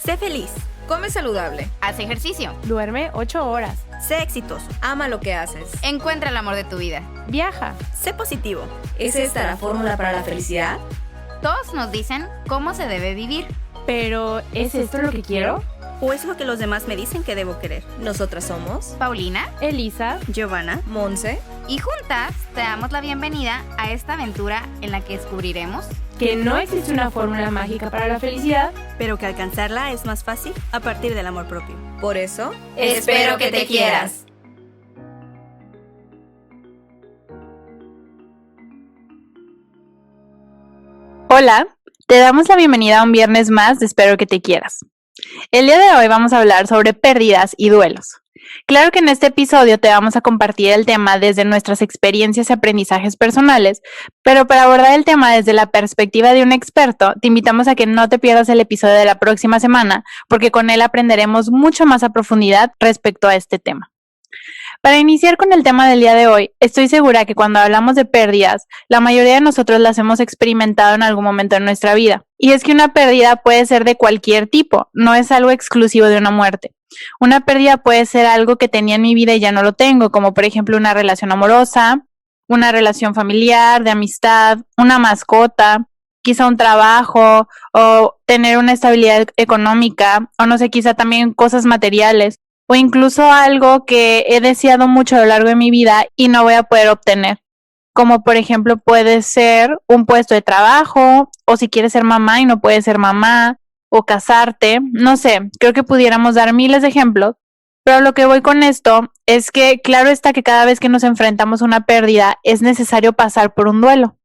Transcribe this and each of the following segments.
Sé feliz. Come saludable. Haz ejercicio. Duerme 8 horas. Sé exitoso. Ama lo que haces. Encuentra el amor de tu vida. Viaja. Sé positivo. ¿Es esta la fórmula para la felicidad? Todos nos dicen cómo se debe vivir. Pero, ¿es esto lo que quiero? ¿O es lo que los demás me dicen que debo querer? Nosotras somos Paulina, Elisa, Giovanna, Monse, y juntas te damos la bienvenida a esta aventura en la que descubriremos que no existe una fórmula mágica para la felicidad, pero que alcanzarla es más fácil a partir del amor propio. por eso, espero que te quieras. Hola, te damos la bienvenida a un viernes más de Espero que te quieras. El día de hoy vamos a hablar sobre pérdidas y duelos. Claro que en este episodio te vamos a compartir el tema desde nuestras experiencias y aprendizajes personales, pero para abordar el tema desde la perspectiva de un experto, te invitamos a que no te pierdas el episodio de la próxima semana, porque con él aprenderemos mucho más a profundidad respecto a este tema. Para iniciar con el tema del día de hoy, estoy segura que cuando hablamos de pérdidas, la mayoría de nosotros las hemos experimentado en algún momento de nuestra vida. Y es que una pérdida puede ser de cualquier tipo, no es algo exclusivo de una muerte. Una pérdida puede ser algo que tenía en mi vida y ya no lo tengo, como por ejemplo una relación amorosa, una relación familiar, de amistad, una mascota, quizá un trabajo o tener una estabilidad económica, o no sé, quizá también cosas materiales, o incluso algo que he deseado mucho a lo largo de mi vida y no voy a poder obtener. Como por ejemplo puede ser un puesto de trabajo, o si quieres ser mamá y no puedes ser mamá, o casarte, no sé, creo que pudiéramos dar miles de ejemplos, pero lo que voy con esto es que claro está que cada vez que nos enfrentamos a una pérdida es necesario pasar por un duelo.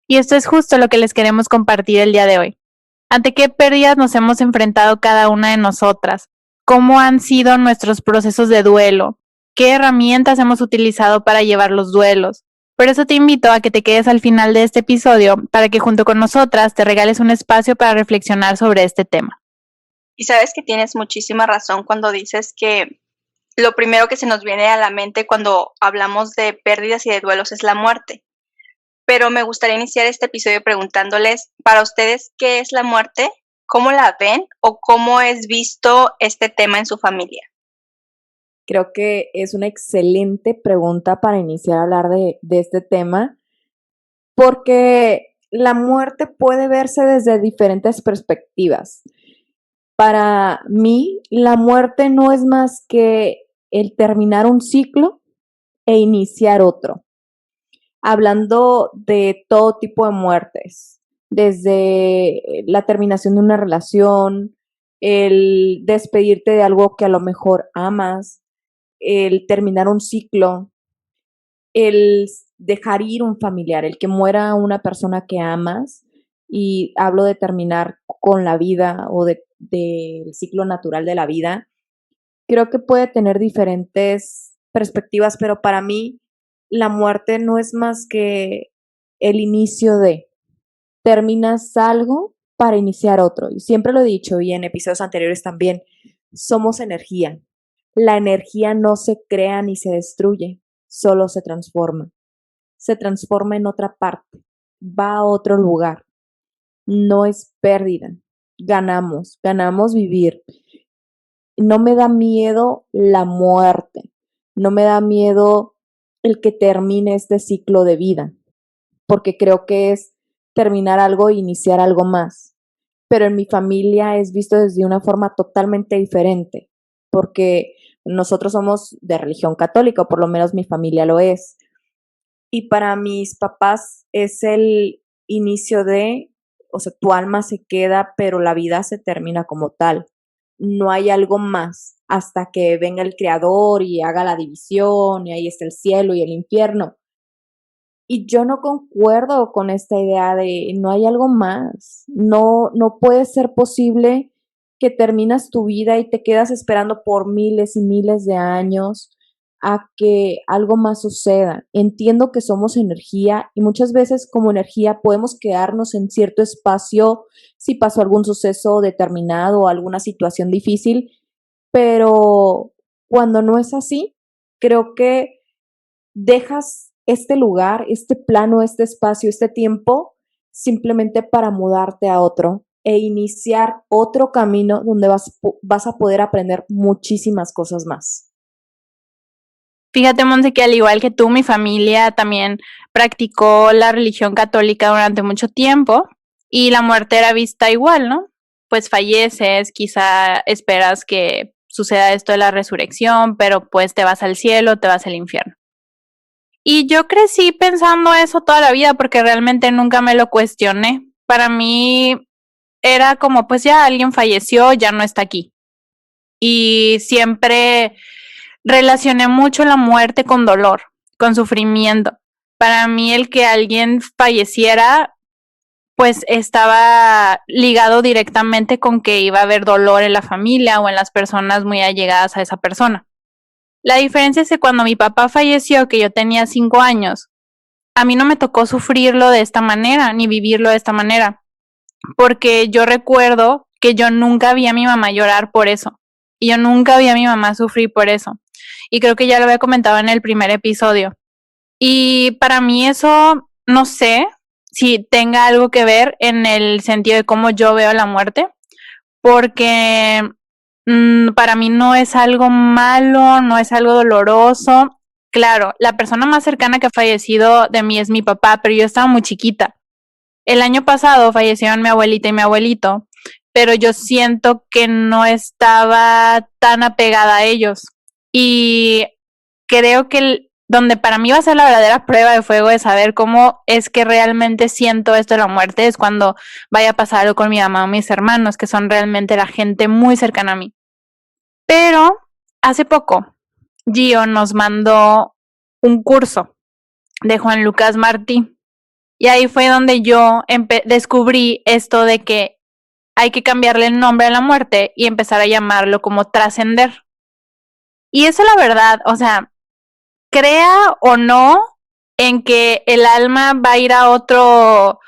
Y esto es justo lo que les queremos compartir el día de hoy. ¿Ante qué pérdidas nos hemos enfrentado cada una de nosotras? ¿Cómo han sido nuestros procesos de duelo? ¿Qué herramientas hemos utilizado para llevar los duelos? Por eso te invito a que te quedes al final de este episodio para que junto con nosotras te regales un espacio para reflexionar sobre este tema. Y sabes que tienes muchísima razón cuando dices que lo primero que se nos viene a la mente cuando hablamos de pérdidas y de duelos es la muerte. Pero me gustaría iniciar este episodio preguntándoles, para ustedes, ¿qué es la muerte? ¿Cómo la ven o cómo es visto este tema en su familia? Creo que es una excelente pregunta para iniciar a hablar de este tema, porque la muerte puede verse desde diferentes perspectivas. Para mí, la muerte no es más que el terminar un ciclo e iniciar otro. Hablando de todo tipo de muertes, desde la terminación de una relación, el despedirte de algo que a lo mejor amas, el terminar un ciclo, el dejar ir un familiar, el que muera una persona que amas, y hablo de terminar con la vida o del ciclo natural de la vida. Creo que puede tener diferentes perspectivas, pero para mí la muerte no es más que el inicio de, terminas algo para iniciar otro. Y siempre lo he dicho, y en episodios anteriores también, somos energía. La energía no se crea ni se destruye, solo se transforma. Se transforma en otra parte, va a otro lugar. No es pérdida, ganamos vivir. No me da miedo la muerte, no me da miedo el que termine este ciclo de vida, porque creo que es terminar algo e iniciar algo más. Pero en mi familia es visto desde una forma totalmente diferente, porque nosotros somos de religión católica, o por lo menos mi familia lo es. Y para mis papás es el inicio de, o sea, tu alma se queda, pero la vida se termina como tal. No hay algo más hasta que venga el creador y haga la división, y ahí está el cielo y el infierno. Y yo no concuerdo con esta idea de no hay algo más. No puede ser posible que terminas tu vida y te quedas esperando por miles y miles de años a que algo más suceda. Entiendo que somos energía y muchas veces como energía podemos quedarnos en cierto espacio si pasó algún suceso determinado o alguna situación difícil, pero cuando no es así, creo que dejas este lugar, este plano, este espacio, este tiempo, simplemente para mudarte a otro e iniciar otro camino donde vas a poder aprender muchísimas cosas más. Fíjate, Monse, que al igual que tú, mi familia también practicó la religión católica durante mucho tiempo y la muerte era vista igual, ¿no? Pues falleces, quizá esperas que suceda esto de la resurrección, pero pues te vas al cielo, te vas al infierno. Y yo crecí pensando eso toda la vida porque realmente nunca me lo cuestioné. Para mí era como, pues ya alguien falleció, ya no está aquí. Y siempre relacioné mucho la muerte con dolor, con sufrimiento. Para mí el que alguien falleciera, pues estaba ligado directamente con que iba a haber dolor en la familia o en las personas muy allegadas a esa persona. La diferencia es que cuando mi papá falleció, que yo tenía 5 años, a mí no me tocó sufrirlo de esta manera, ni vivirlo de esta manera, porque yo recuerdo que yo nunca vi a mi mamá llorar por eso, y yo nunca vi a mi mamá sufrir por eso, y creo que ya lo había comentado en el primer episodio, y para mí eso, no sé si tenga algo que ver en el sentido de cómo yo veo la muerte, porque para mí no es algo malo, no es algo doloroso. Claro, la persona más cercana que ha fallecido de mí es mi papá, pero yo estaba muy chiquita. El año pasado fallecieron mi abuelita y mi abuelito, pero yo siento que no estaba tan apegada a ellos. Y creo que donde para mí va a ser la verdadera prueba de fuego de saber cómo es que realmente siento esto de la muerte es cuando vaya a pasar algo con mi mamá o mis hermanos, que son realmente la gente muy cercana a mí. Pero hace poco, Gio nos mandó un curso de Juan Lucas Martí. Y ahí fue donde yo descubrí esto de que hay que cambiarle el nombre a la muerte y empezar a llamarlo como trascender. Y eso la verdad, o sea, crea o no en que el alma va a ir a otro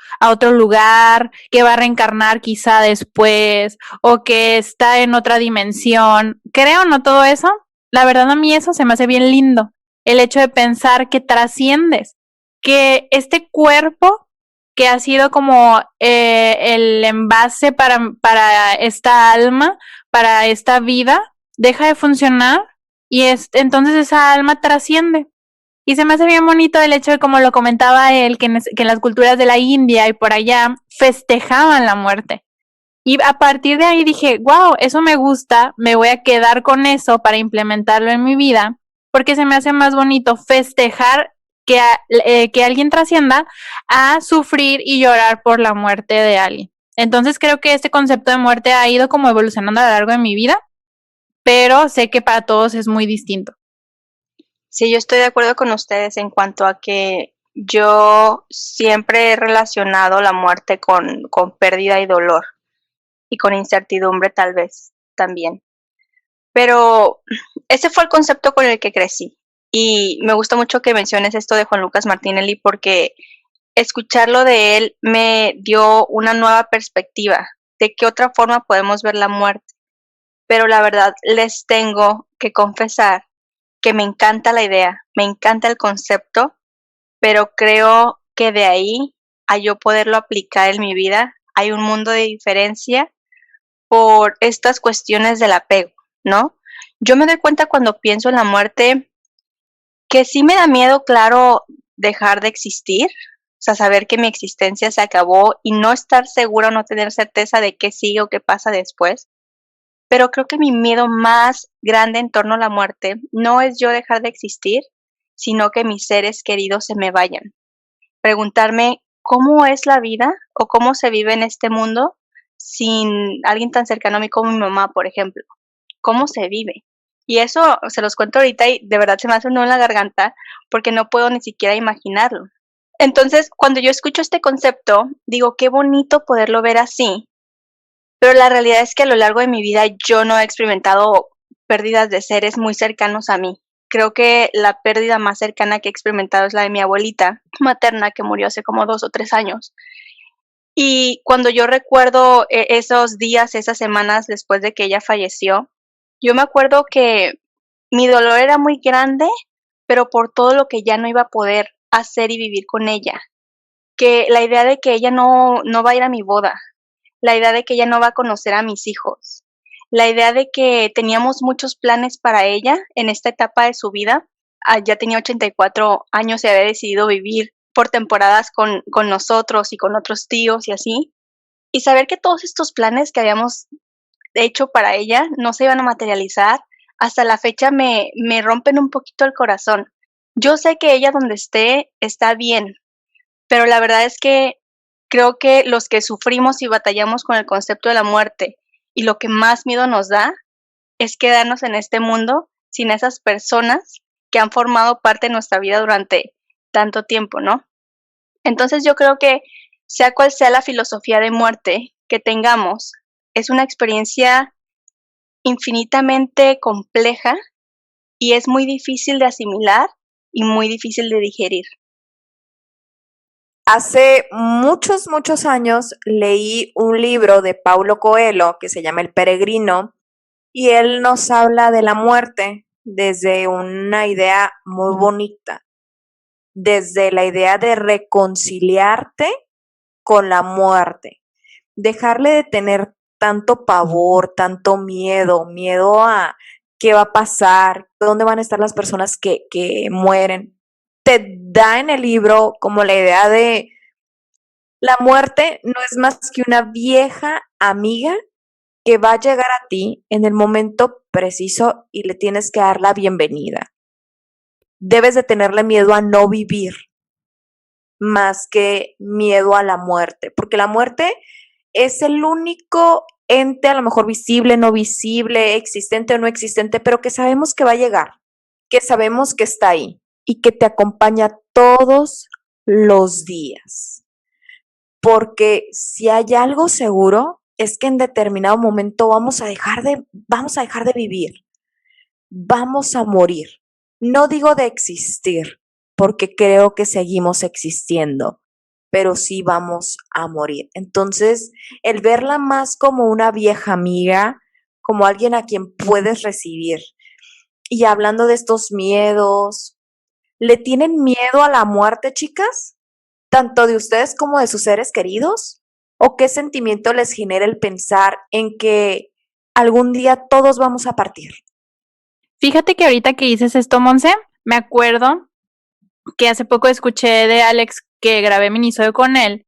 lugar, que va a reencarnar quizá después, o que está en otra dimensión. Creo o no todo eso, la verdad a mí eso se me hace bien lindo. El hecho de pensar que trasciendes, que este cuerpo que ha sido como el envase para esta alma, para esta vida, deja de funcionar y entonces esa alma trasciende. Y se me hace bien bonito el hecho de, como lo comentaba él, que en las culturas de la India y por allá festejaban la muerte. Y a partir de ahí dije, wow, eso me gusta, me voy a quedar con eso para implementarlo en mi vida, porque se me hace más bonito festejar que alguien trascienda a sufrir y llorar por la muerte de alguien. Entonces creo que este concepto de muerte ha ido como evolucionando a lo largo de mi vida, pero sé que para todos es muy distinto. Sí, yo estoy de acuerdo con ustedes en cuanto a que yo siempre he relacionado la muerte con pérdida y dolor y con incertidumbre tal vez también. Pero ese fue el concepto con el que crecí y me gusta mucho que menciones esto de Juan Lucas Martinelli porque escucharlo de él me dio una nueva perspectiva de qué otra forma podemos ver la muerte. Pero la verdad les tengo que confesar que me encanta la idea, me encanta el concepto, pero creo que de ahí a yo poderlo aplicar en mi vida hay un mundo de diferencia por estas cuestiones del apego, ¿no? Yo me doy cuenta cuando pienso en la muerte que sí me da miedo, claro, dejar de existir, o sea, saber que mi existencia se acabó y no estar segura o no tener certeza de qué sigue o qué pasa después. Pero creo que mi miedo más grande en torno a la muerte no es yo dejar de existir, sino que mis seres queridos se me vayan. Preguntarme cómo es la vida o cómo se vive en este mundo sin alguien tan cercano a mí como mi mamá, por ejemplo. ¿Cómo se vive? Y eso se los cuento ahorita y de verdad se me hace un nudo en la garganta porque no puedo ni siquiera imaginarlo. Entonces, cuando yo escucho este concepto, digo, qué bonito poderlo ver así. Pero la realidad es que a lo largo de mi vida yo no he experimentado pérdidas de seres muy cercanos a mí. Creo que la pérdida más cercana que he experimentado es la de mi abuelita materna, que murió hace como 2 o 3 años. Y cuando yo recuerdo esos días, esas semanas después de que ella falleció, yo me acuerdo que mi dolor era muy grande, pero por todo lo que ya no iba a poder hacer y vivir con ella. Que la idea de que ella no va a ir a mi boda, la idea de que ella no va a conocer a mis hijos, la idea de que teníamos muchos planes para ella en esta etapa de su vida. Ya tenía 84 años y había decidido vivir por temporadas con nosotros y con otros tíos y así. Y saber que todos estos planes que habíamos hecho para ella no se iban a materializar, hasta la fecha me rompen un poquito el corazón. Yo sé que ella donde esté está bien, pero la verdad es que creo que los que sufrimos y batallamos con el concepto de la muerte y lo que más miedo nos da es quedarnos en este mundo sin esas personas que han formado parte de nuestra vida durante tanto tiempo, ¿no? Entonces yo creo que sea cual sea la filosofía de muerte que tengamos, es una experiencia infinitamente compleja y es muy difícil de asimilar y muy difícil de digerir. Hace muchos, muchos años leí un libro de Paulo Coelho que se llama El Peregrino y él nos habla de la muerte desde una idea muy bonita, desde la idea de reconciliarte con la muerte, dejarle de tener tanto pavor, tanto miedo a qué va a pasar, dónde van a estar las personas que mueren. Te da en el libro como la idea de la muerte no es más que una vieja amiga que va a llegar a ti en el momento preciso y le tienes que dar la bienvenida. Debes de tenerle miedo a no vivir más que miedo a la muerte, porque la muerte es el único ente, a lo mejor visible, no visible, existente o no existente, pero que sabemos que va a llegar, que sabemos que está ahí y que te acompaña todos los días. Porque si hay algo seguro, es que en determinado momento vamos a dejar de vivir, vamos a morir. No digo de existir, porque creo que seguimos existiendo, pero sí vamos a morir. Entonces, el verla más como una vieja amiga, como alguien a quien puedes recibir. Y hablando de estos miedos, ¿le tienen miedo a la muerte, chicas? ¿Tanto de ustedes como de sus seres queridos? ¿O qué sentimiento les genera el pensar en que algún día todos vamos a partir? Fíjate que ahorita que dices esto, Monse, me acuerdo que hace poco escuché de Alex, que grabé minisodio con él,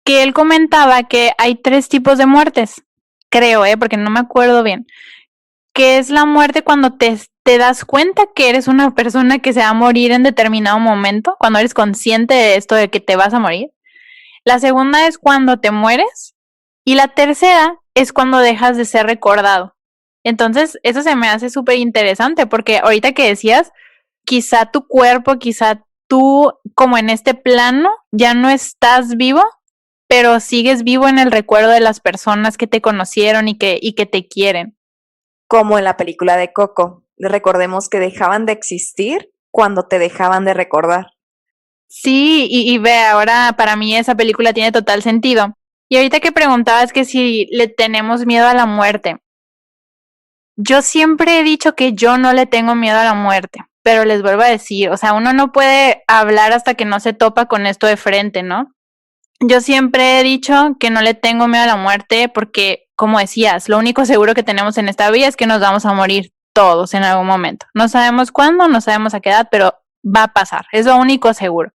que él comentaba que hay 3 tipos de muertes, creo, porque no me acuerdo bien, que es la muerte cuando te das cuenta que eres una persona que se va a morir en determinado momento, cuando eres consciente de esto de que te vas a morir. La segunda es cuando te mueres y la tercera es cuando dejas de ser recordado. Entonces, eso se me hace súper interesante porque ahorita que decías, quizá tu cuerpo, quizá tú como en este plano ya no estás vivo, pero sigues vivo en el recuerdo de las personas que te conocieron y que te quieren. Como en la película de Coco, recordemos que dejaban de existir cuando te dejaban de recordar. Sí, y ve, ahora para mí esa película tiene total sentido. Y ahorita que preguntabas que si le tenemos miedo a la muerte, yo siempre he dicho que yo no le tengo miedo a la muerte, pero les vuelvo a decir, o sea, uno no puede hablar hasta que no se topa con esto de frente, ¿no? Yo siempre he dicho que no le tengo miedo a la muerte porque, como decías, lo único seguro que tenemos en esta vida es que nos vamos a morir todos en algún momento. No sabemos cuándo, no sabemos a qué edad, pero va a pasar, es lo único seguro.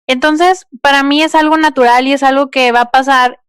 Entonces, para mí es algo natural y es algo que va a pasar.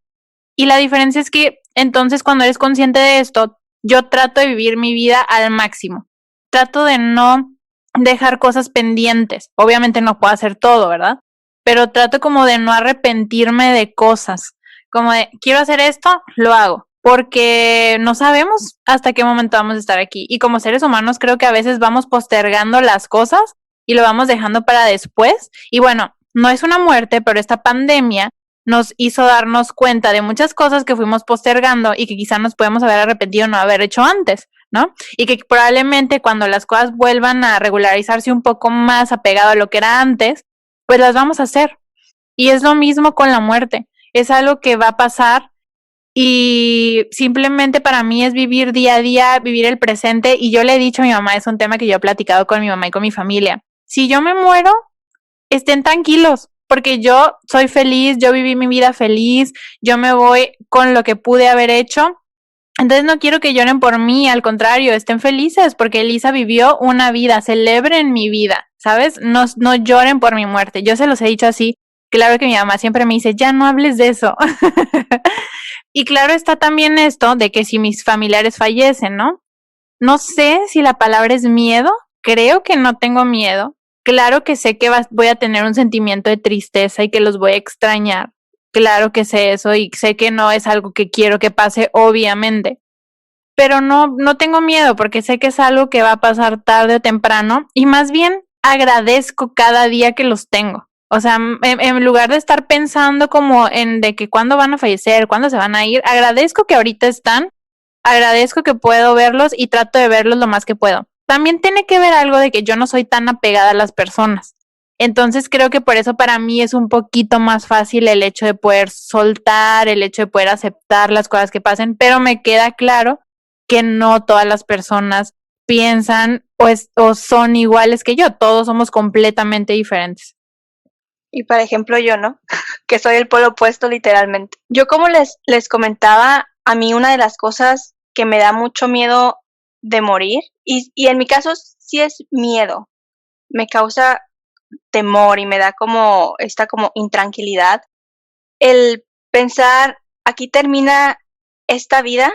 Y la diferencia es que entonces cuando eres consciente de esto, yo trato de vivir mi vida al máximo. Trato de no dejar cosas pendientes. Obviamente no puedo hacer todo, ¿verdad? Pero trato como de no arrepentirme de cosas. Como de, quiero hacer esto, lo hago. Porque no sabemos hasta qué momento vamos a estar aquí. Y como seres humanos creo que a veces vamos postergando las cosas y lo vamos dejando para después. Y bueno, no es una muerte, pero esta pandemia nos hizo darnos cuenta de muchas cosas que fuimos postergando y que quizá nos podemos haber arrepentido no haber hecho antes, ¿no? Y que probablemente cuando las cosas vuelvan a regularizarse un poco más apegado a lo que era antes, pues las vamos a hacer. Y es lo mismo con la muerte. Es algo que va a pasar y simplemente para mí es vivir día a día, vivir el presente. Y yo le he dicho a mi mamá, es un tema que yo he platicado con mi mamá y con mi familia. Si yo me muero, estén tranquilos, porque yo soy feliz, yo viví mi vida feliz, yo me voy con lo que pude haber hecho. Entonces no quiero que lloren por mí, al contrario, estén felices porque Elisa vivió una vida, celebren mi vida, ¿sabes? No lloren por mi muerte. Yo se los he dicho así. Claro que mi mamá siempre me dice, ya no hables de eso. Y claro está también esto de que si mis familiares fallecen, ¿no? No sé si la palabra es miedo, creo que no tengo miedo. Claro que sé que voy a tener un sentimiento de tristeza y que los voy a extrañar. Claro que sé eso y sé que no es algo que quiero que pase, obviamente. Pero no tengo miedo porque sé que es algo que va a pasar tarde o temprano y más bien agradezco cada día que los tengo. O sea, en lugar de estar pensando como en de que cuándo van a fallecer, cuándo se van a ir, agradezco que ahorita están, agradezco que puedo verlos y trato de verlos lo más que puedo. También tiene que ver algo de que yo no soy tan apegada a las personas. Entonces creo que por eso para mí es un poquito más fácil el hecho de poder soltar, el hecho de poder aceptar las cosas que pasen, pero me queda claro que no todas las personas piensan o son iguales que yo, todos somos completamente diferentes. Y por ejemplo yo, ¿no? Que soy el polo opuesto literalmente. Yo como les comentaba, a mí una de las cosas que me da mucho miedo de morir, y en mi caso sí es miedo, me causa temor y me da como esta como intranquilidad, el pensar, aquí termina esta vida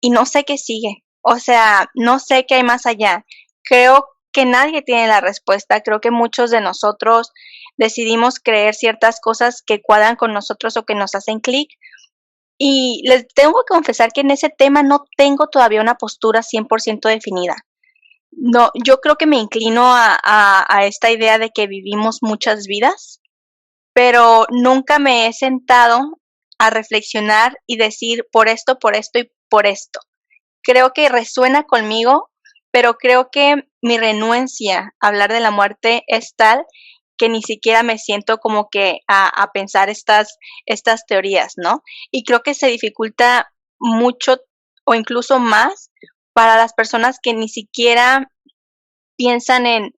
y no sé qué sigue, o sea, no sé qué hay más allá. Creo que nadie tiene la respuesta, creo que muchos de nosotros decidimos creer ciertas cosas que cuadran con nosotros o que nos hacen clic, y les tengo que confesar que en ese tema no tengo todavía una postura 100% definida. No, yo creo que me inclino a esta idea de que vivimos muchas vidas, pero nunca me he sentado a reflexionar y decir por esto y por esto. Creo que resuena conmigo, pero creo que mi renuencia a hablar de la muerte es tal que ni siquiera me siento como que a pensar estas teorías, ¿no? Y creo que se dificulta mucho o incluso más para las personas que ni siquiera piensan en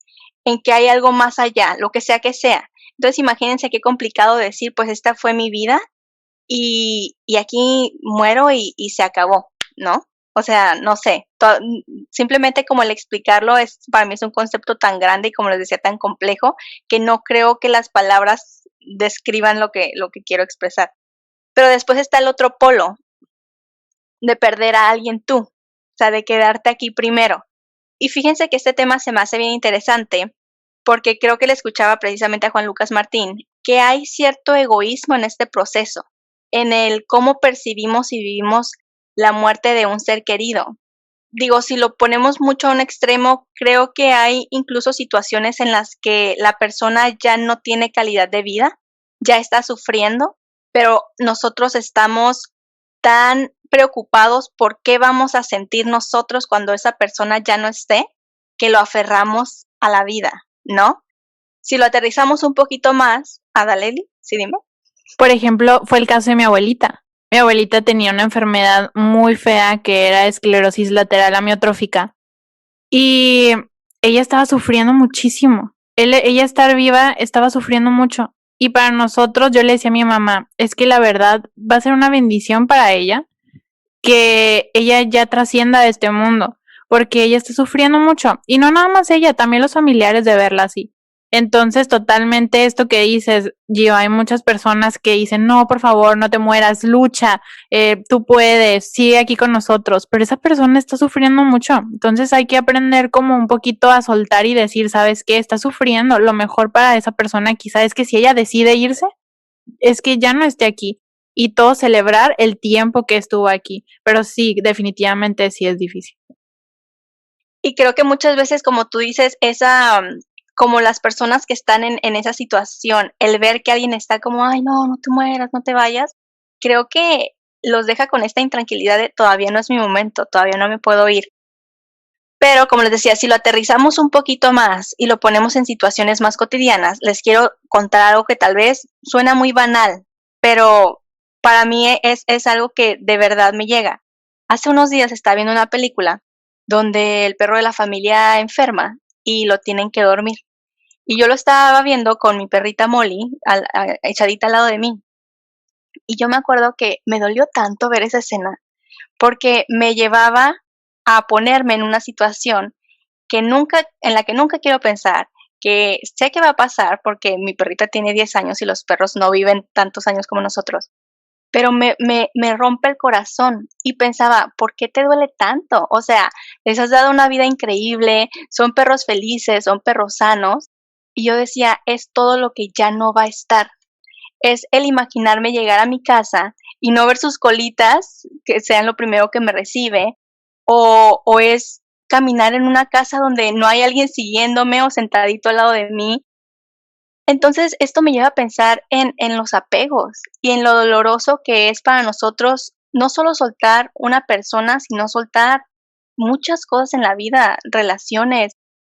que hay algo más allá, lo que sea que sea. Entonces imagínense qué complicado decir, pues esta fue mi vida y aquí muero y se acabó, ¿no? O sea, no sé, simplemente como el explicarlo para mí es un concepto tan grande y como les decía, tan complejo, que no creo que las palabras describan lo que quiero expresar. Pero después está el otro polo, de perder a alguien tú, o sea, de quedarte aquí primero. Y fíjense que este tema se me hace bien interesante, porque creo que le escuchaba precisamente a Juan Lucas Martín, que hay cierto egoísmo en este proceso, en el cómo percibimos y vivimos la muerte de un ser querido. Digo, si lo ponemos mucho a un extremo, creo que hay incluso situaciones en las que la persona ya no tiene calidad de vida, ya está sufriendo, pero nosotros estamos tan preocupados por qué vamos a sentir nosotros cuando esa persona ya no esté, que lo aferramos a la vida, ¿no? Si lo aterrizamos un poquito más, Adaleli, sí, dime. Por ejemplo, fue el caso de mi abuelita. Mi abuelita tenía una enfermedad muy fea que era esclerosis lateral amiotrófica y ella estaba sufriendo muchísimo. Ella estar viva estaba sufriendo mucho. Y para nosotros, yo le decía a mi mamá, es que la verdad va a ser una bendición para ella que ella ya trascienda de este mundo, porque ella está sufriendo mucho. Y no nada más ella, también los familiares de verla así. Entonces, totalmente esto que dices, Gio, hay muchas personas que dicen, no, por favor, no te mueras, lucha, tú puedes, sigue aquí con nosotros, pero esa persona está sufriendo mucho. Entonces hay que aprender como un poquito a soltar y decir, ¿sabes qué? Está sufriendo. Lo mejor para esa persona quizá es que si ella decide irse, es que ya no esté aquí. Y todo celebrar el tiempo que estuvo aquí. Pero sí, definitivamente sí es difícil. Y creo que muchas veces, como tú dices, como las personas que están en esa situación, el ver que alguien está como, ay, no te mueras, no te vayas, creo que los deja con esta intranquilidad de todavía no es mi momento, todavía no me puedo ir. Pero como les decía, si lo aterrizamos un poquito más y lo ponemos en situaciones más cotidianas, les quiero contar algo que tal vez suena muy banal, pero para mí es algo que de verdad me llega. Hace unos días estaba viendo una película donde el perro de la familia enferma y lo tienen que dormir. Y yo lo estaba viendo con mi perrita Molly, echadita al lado de mí. Y yo me acuerdo que me dolió tanto ver esa escena, porque me llevaba a ponerme en una situación en la que nunca quiero pensar, que sé que va a pasar porque mi perrita tiene 10 años y los perros no viven tantos años como nosotros, pero me rompe el corazón y pensaba, ¿por qué te duele tanto? O sea, les has dado una vida increíble, son perros felices, son perros sanos, y yo decía, es todo lo que ya no va a estar. Es el imaginarme llegar a mi casa y no ver sus colitas, que sean lo primero que me recibe, o es caminar en una casa donde no hay alguien siguiéndome o sentadito al lado de mí. Entonces, esto me lleva a pensar en los apegos y en lo doloroso que es para nosotros no solo soltar una persona, sino soltar muchas cosas en la vida, relaciones,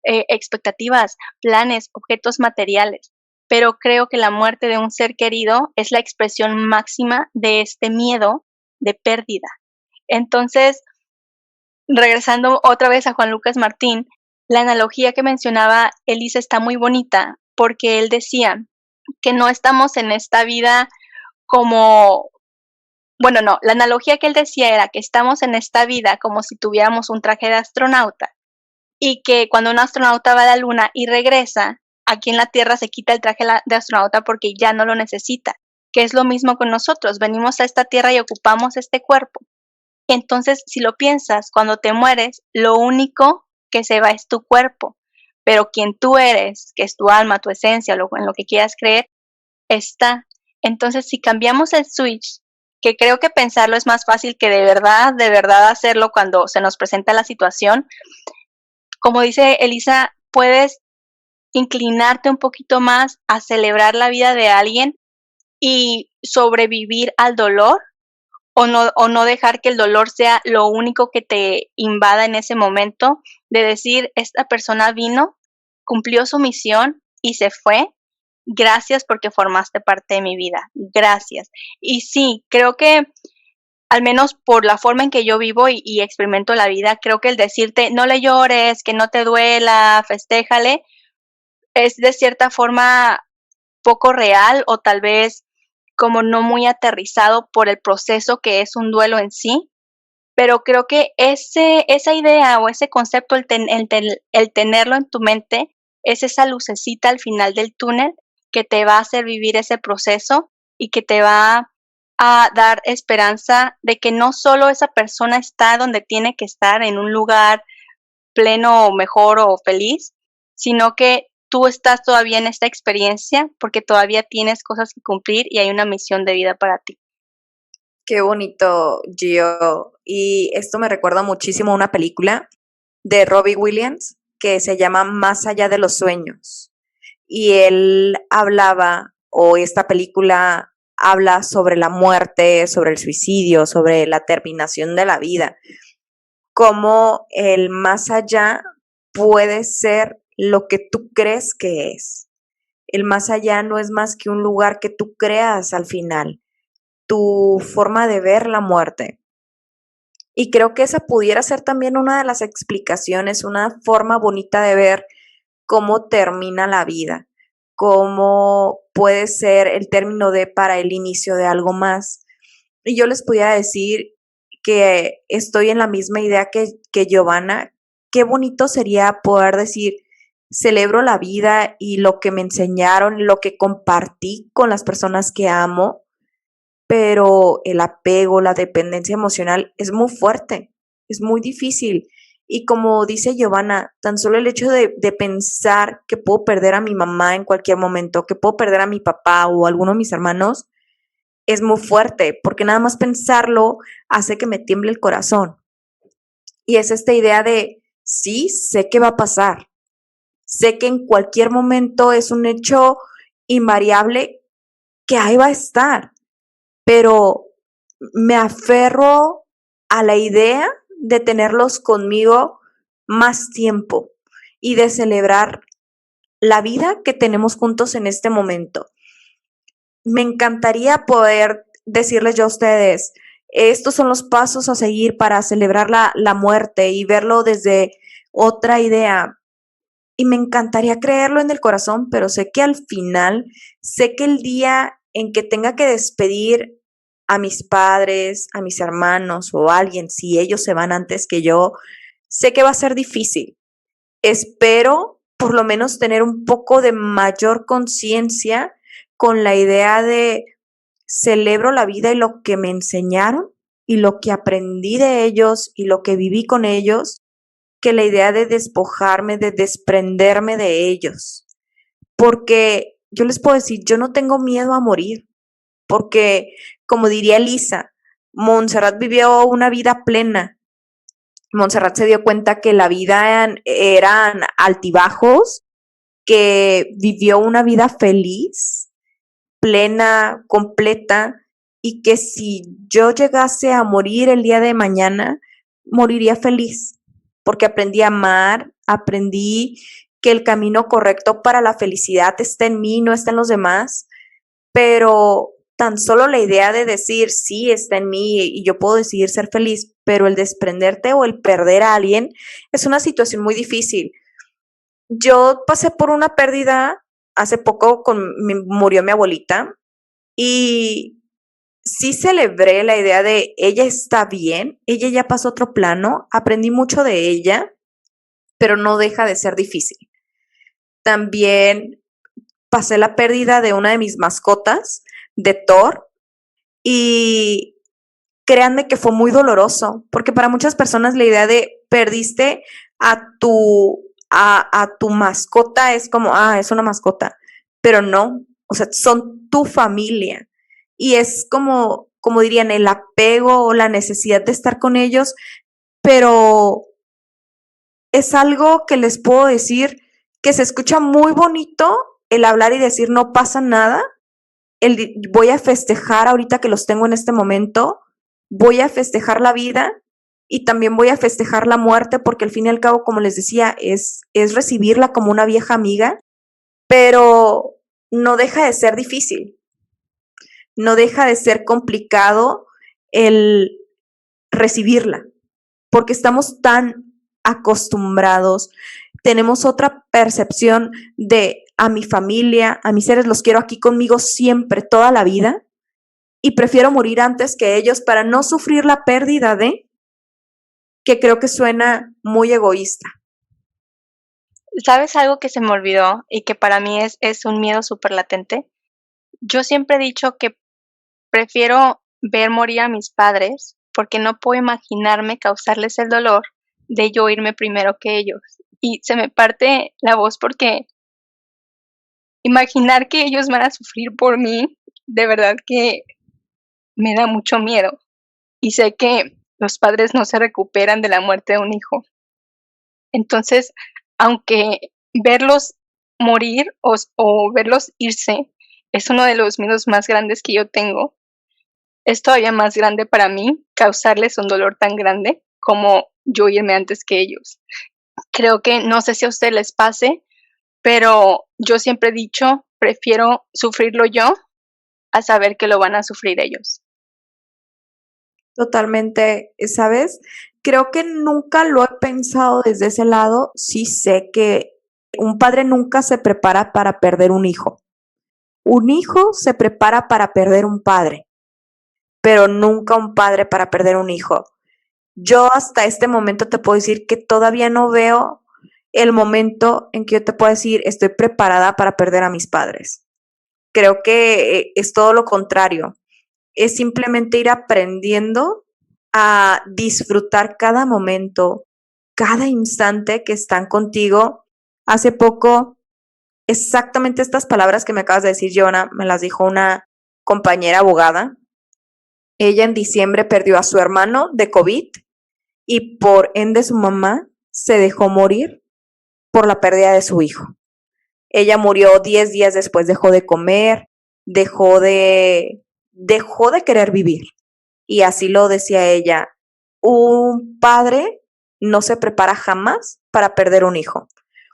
expectativas, planes, objetos materiales. Pero creo que la muerte de un ser querido es la expresión máxima de este miedo de pérdida. Entonces, regresando otra vez a Juan Lucas Martín, la analogía que mencionaba Elisa está muy bonita porque él decía que no estamos en esta vida como, bueno, no, la analogía que él decía era que estamos en esta vida como si tuviéramos un traje de astronauta y que cuando un astronauta va a la luna y regresa, aquí en la Tierra se quita el traje de astronauta porque ya no lo necesita, que es lo mismo con nosotros, venimos a esta Tierra y ocupamos este cuerpo. Entonces, si lo piensas, cuando te mueres, lo único que se va es tu cuerpo, pero quien tú eres, que es tu alma, tu esencia, en lo que quieras creer, está. Entonces, si cambiamos el switch, que creo que pensarlo es más fácil que de verdad hacerlo cuando se nos presenta la situación, como dice Elisa, puedes inclinarte un poquito más a celebrar la vida de alguien y sobrevivir al dolor o no dejar que el dolor sea lo único que te invada en ese momento, de decir, esta persona vino, cumplió su misión y se fue. Gracias porque formaste parte de mi vida. Gracias. Y sí, creo que al menos por la forma en que yo vivo y experimento la vida, creo que el decirte no le llores, que no te duela, festéjale, es de cierta forma poco real o tal vez como no muy aterrizado por el proceso que es un duelo en sí, pero creo que esa idea o ese concepto, el tenerlo en tu mente, es esa lucecita al final del túnel que te va a hacer vivir ese proceso y que te va a dar esperanza de que no solo esa persona está donde tiene que estar, en un lugar pleno o mejor o feliz, sino que tú estás todavía en esta experiencia porque todavía tienes cosas que cumplir y hay una misión de vida para ti. Qué bonito, Gio. Y esto me recuerda muchísimo a una película de Robbie Williams que se llama Más allá de los sueños. Y él hablaba, o esta película habla sobre la muerte, sobre el suicidio, sobre la terminación de la vida. Cómo el más allá puede ser lo que tú crees que es. El más allá no es más que un lugar que tú creas al final, tu forma de ver la muerte. Y creo que esa pudiera ser también una de las explicaciones, una forma bonita de ver cómo termina la vida, cómo puede ser el término de para el inicio de algo más. Y yo les podía decir que estoy en la misma idea que Giovanna. Qué bonito sería poder decir, celebro la vida y lo que me enseñaron, lo que compartí con las personas que amo, pero el apego, la dependencia emocional es muy fuerte, es muy difícil. Y como dice Giovanna, tan solo el hecho de pensar que puedo perder a mi mamá en cualquier momento, que puedo perder a mi papá o a alguno de mis hermanos, es muy fuerte, porque nada más pensarlo hace que me tiemble el corazón. Y es esta idea de, sí, sé que va a pasar, sé que en cualquier momento es un hecho invariable que ahí va a estar, pero me aferro a la idea de tenerlos conmigo más tiempo y de celebrar la vida que tenemos juntos en este momento. Me encantaría poder decirles yo a ustedes, estos son los pasos a seguir para celebrar la muerte y verlo desde otra idea, y me encantaría creerlo en el corazón, pero sé que al final, sé que el día en que tenga que despedir a mis padres, a mis hermanos o a alguien, si ellos se van antes que yo, sé que va a ser difícil. Espero por lo menos tener un poco de mayor conciencia con la idea de celebro la vida y lo que me enseñaron y lo que aprendí de ellos y lo que viví con ellos, que la idea de despojarme, de desprenderme de ellos. Porque yo les puedo decir, yo no tengo miedo a morir, porque como diría Lisa, Montserrat vivió una vida plena. Montserrat se dio cuenta que la vida eran altibajos, que vivió una vida feliz, plena, completa, y que si yo llegase a morir el día de mañana, moriría feliz, porque aprendí a amar, aprendí que el camino correcto para la felicidad está en mí, no está en los demás, pero tan solo la idea de decir, sí, está en mí y yo puedo decidir ser feliz, pero el desprenderte o el perder a alguien es una situación muy difícil. Yo pasé por una pérdida hace poco, murió mi abuelita y sí celebré la idea de ella está bien, ella ya pasó a otro plano, aprendí mucho de ella, pero no deja de ser difícil. También pasé la pérdida de una de mis mascotas, de Thor, y créanme que fue muy doloroso, porque para muchas personas la idea de perdiste a tu mascota es como, es una mascota, pero no, o sea, son tu familia. Y es como dirían, el apego o la necesidad de estar con ellos, pero es algo que les puedo decir que se escucha muy bonito el hablar y decir no pasa nada, voy a festejar ahorita que los tengo en este momento, voy a festejar la vida y también voy a festejar la muerte porque al fin y al cabo, como les decía, es recibirla como una vieja amiga, pero no deja de ser difícil, no deja de ser complicado el recibirla, porque estamos tan acostumbrados, tenemos otra percepción de a mi familia, a mis seres los quiero aquí conmigo siempre, toda la vida, y prefiero morir antes que ellos para no sufrir la pérdida de, que creo que suena muy egoísta. ¿Sabes algo que se me olvidó y que para mí es un miedo súper latente? Yo siempre he dicho que prefiero ver morir a mis padres porque no puedo imaginarme causarles el dolor de yo irme primero que ellos. Y se me parte la voz porque imaginar que ellos van a sufrir por mí, de verdad que me da mucho miedo. Y sé que los padres no se recuperan de la muerte de un hijo. Entonces, aunque verlos morir o verlos irse es uno de los miedos más grandes que yo tengo, es todavía más grande para mí causarles un dolor tan grande como yo irme antes que ellos. Creo que no sé si a ustedes les pase, pero yo siempre he dicho, prefiero sufrirlo yo a saber que lo van a sufrir ellos. Totalmente, ¿sabes? Creo que nunca lo he pensado desde ese lado. Sí sé que un padre nunca se prepara para perder un hijo. Un hijo se prepara para perder un padre, pero nunca un padre para perder un hijo. Yo hasta este momento te puedo decir que todavía no veo el momento en que yo te puedo decir estoy preparada para perder a mis padres. Creo que es todo lo contrario. Es simplemente ir aprendiendo a disfrutar cada momento, cada instante que están contigo. Hace poco, exactamente estas palabras que me acabas de decir, Jonah, me las dijo una compañera abogada. Ella en diciembre perdió a su hermano de COVID y por ende su mamá se dejó morir por la pérdida de su hijo. Ella murió 10 días después, dejó de comer, dejó de querer vivir. Y así lo decía ella, un padre no se prepara jamás para perder un hijo.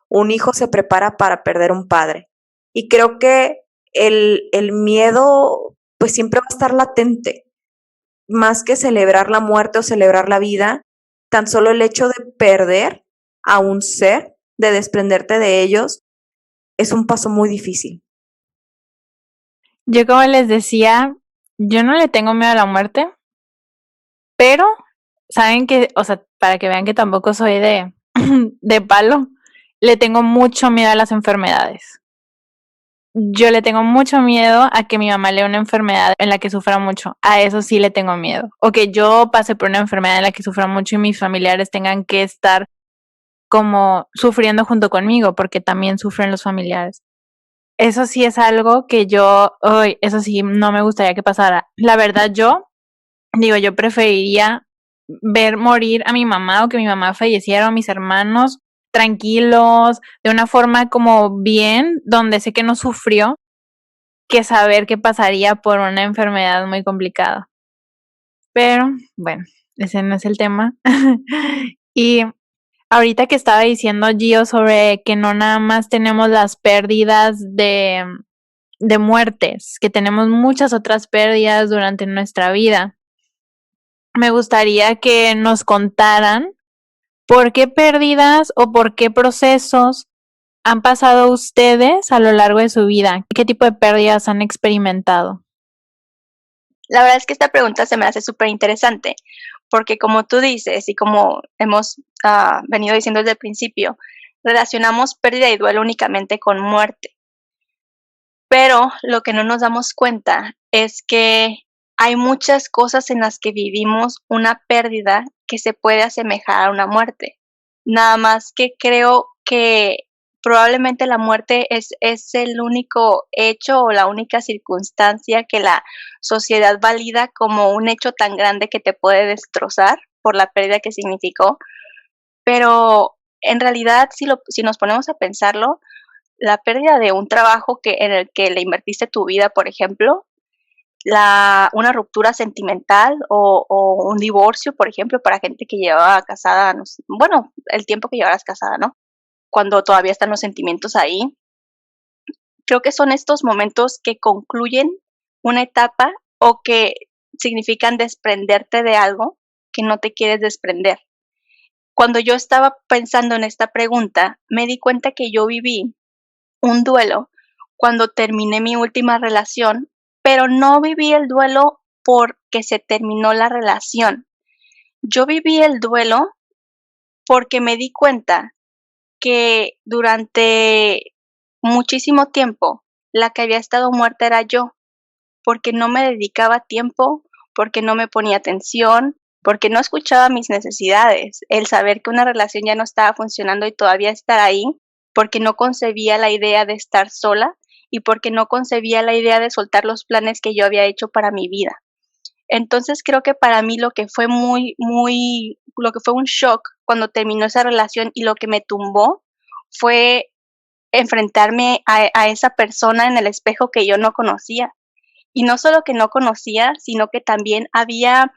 Un hijo se prepara para perder un padre. Y creo que el miedo pues siempre va a estar latente. Más que celebrar la muerte o celebrar la vida, tan solo el hecho de perder a un ser de desprenderte de ellos, es un paso muy difícil. Yo, como les decía, yo no le tengo miedo a la muerte, pero saben que, o sea, para que vean que tampoco soy de palo, le tengo mucho miedo a las enfermedades. Yo le tengo mucho miedo a que mi mamá le dé una enfermedad en la que sufra mucho. A eso sí le tengo miedo. O que yo pase por una enfermedad en la que sufra mucho y mis familiares tengan que estar como sufriendo junto conmigo, porque también sufren los familiares. Eso sí es algo que eso sí no me gustaría que pasara. La verdad, yo preferiría ver morir a mi mamá o que mi mamá falleciera o a mis hermanos tranquilos, de una forma como bien, donde sé que no sufrió, que saber que pasaría por una enfermedad muy complicada. Pero, bueno, ese no es el tema. Y ahorita que estaba diciendo Gio sobre que no nada más tenemos las pérdidas de muertes, que tenemos muchas otras pérdidas durante nuestra vida, me gustaría que nos contaran por qué pérdidas o por qué procesos han pasado ustedes a lo largo de su vida. ¿Qué tipo de pérdidas han experimentado? La verdad es que esta pregunta se me hace súper interesante, porque como tú dices y como hemos venido diciendo desde el principio, relacionamos pérdida y duelo únicamente con muerte. Pero lo que no nos damos cuenta es que hay muchas cosas en las que vivimos una pérdida que se puede asemejar a una muerte. Nada más que creo que probablemente la muerte es el único hecho o la única circunstancia que la sociedad valida como un hecho tan grande que te puede destrozar por la pérdida que significó. Pero en realidad, si nos ponemos a pensarlo, la pérdida de un trabajo en el que le invertiste tu vida, por ejemplo, una ruptura sentimental o un divorcio, por ejemplo, para gente que llevaba casada, no sé, bueno, el tiempo que llevaras casada, ¿no? Cuando todavía están los sentimientos ahí. Creo que son estos momentos que concluyen una etapa o que significan desprenderte de algo que no te quieres desprender. Cuando yo estaba pensando en esta pregunta, me di cuenta que yo viví un duelo cuando terminé mi última relación, pero no viví el duelo porque se terminó la relación. Yo viví el duelo porque me di cuenta que durante muchísimo tiempo la que había estado muerta era yo, porque no me dedicaba tiempo, porque no me ponía atención, porque no escuchaba mis necesidades. El saber que una relación ya no estaba funcionando y todavía estar ahí, porque no concebía la idea de estar sola y porque no concebía la idea de soltar los planes que yo había hecho para mi vida. Entonces creo que para mí lo que fue lo que fue un shock cuando terminó esa relación y lo que me tumbó fue enfrentarme a esa persona en el espejo que yo no conocía. Y no solo que no conocía, sino que también había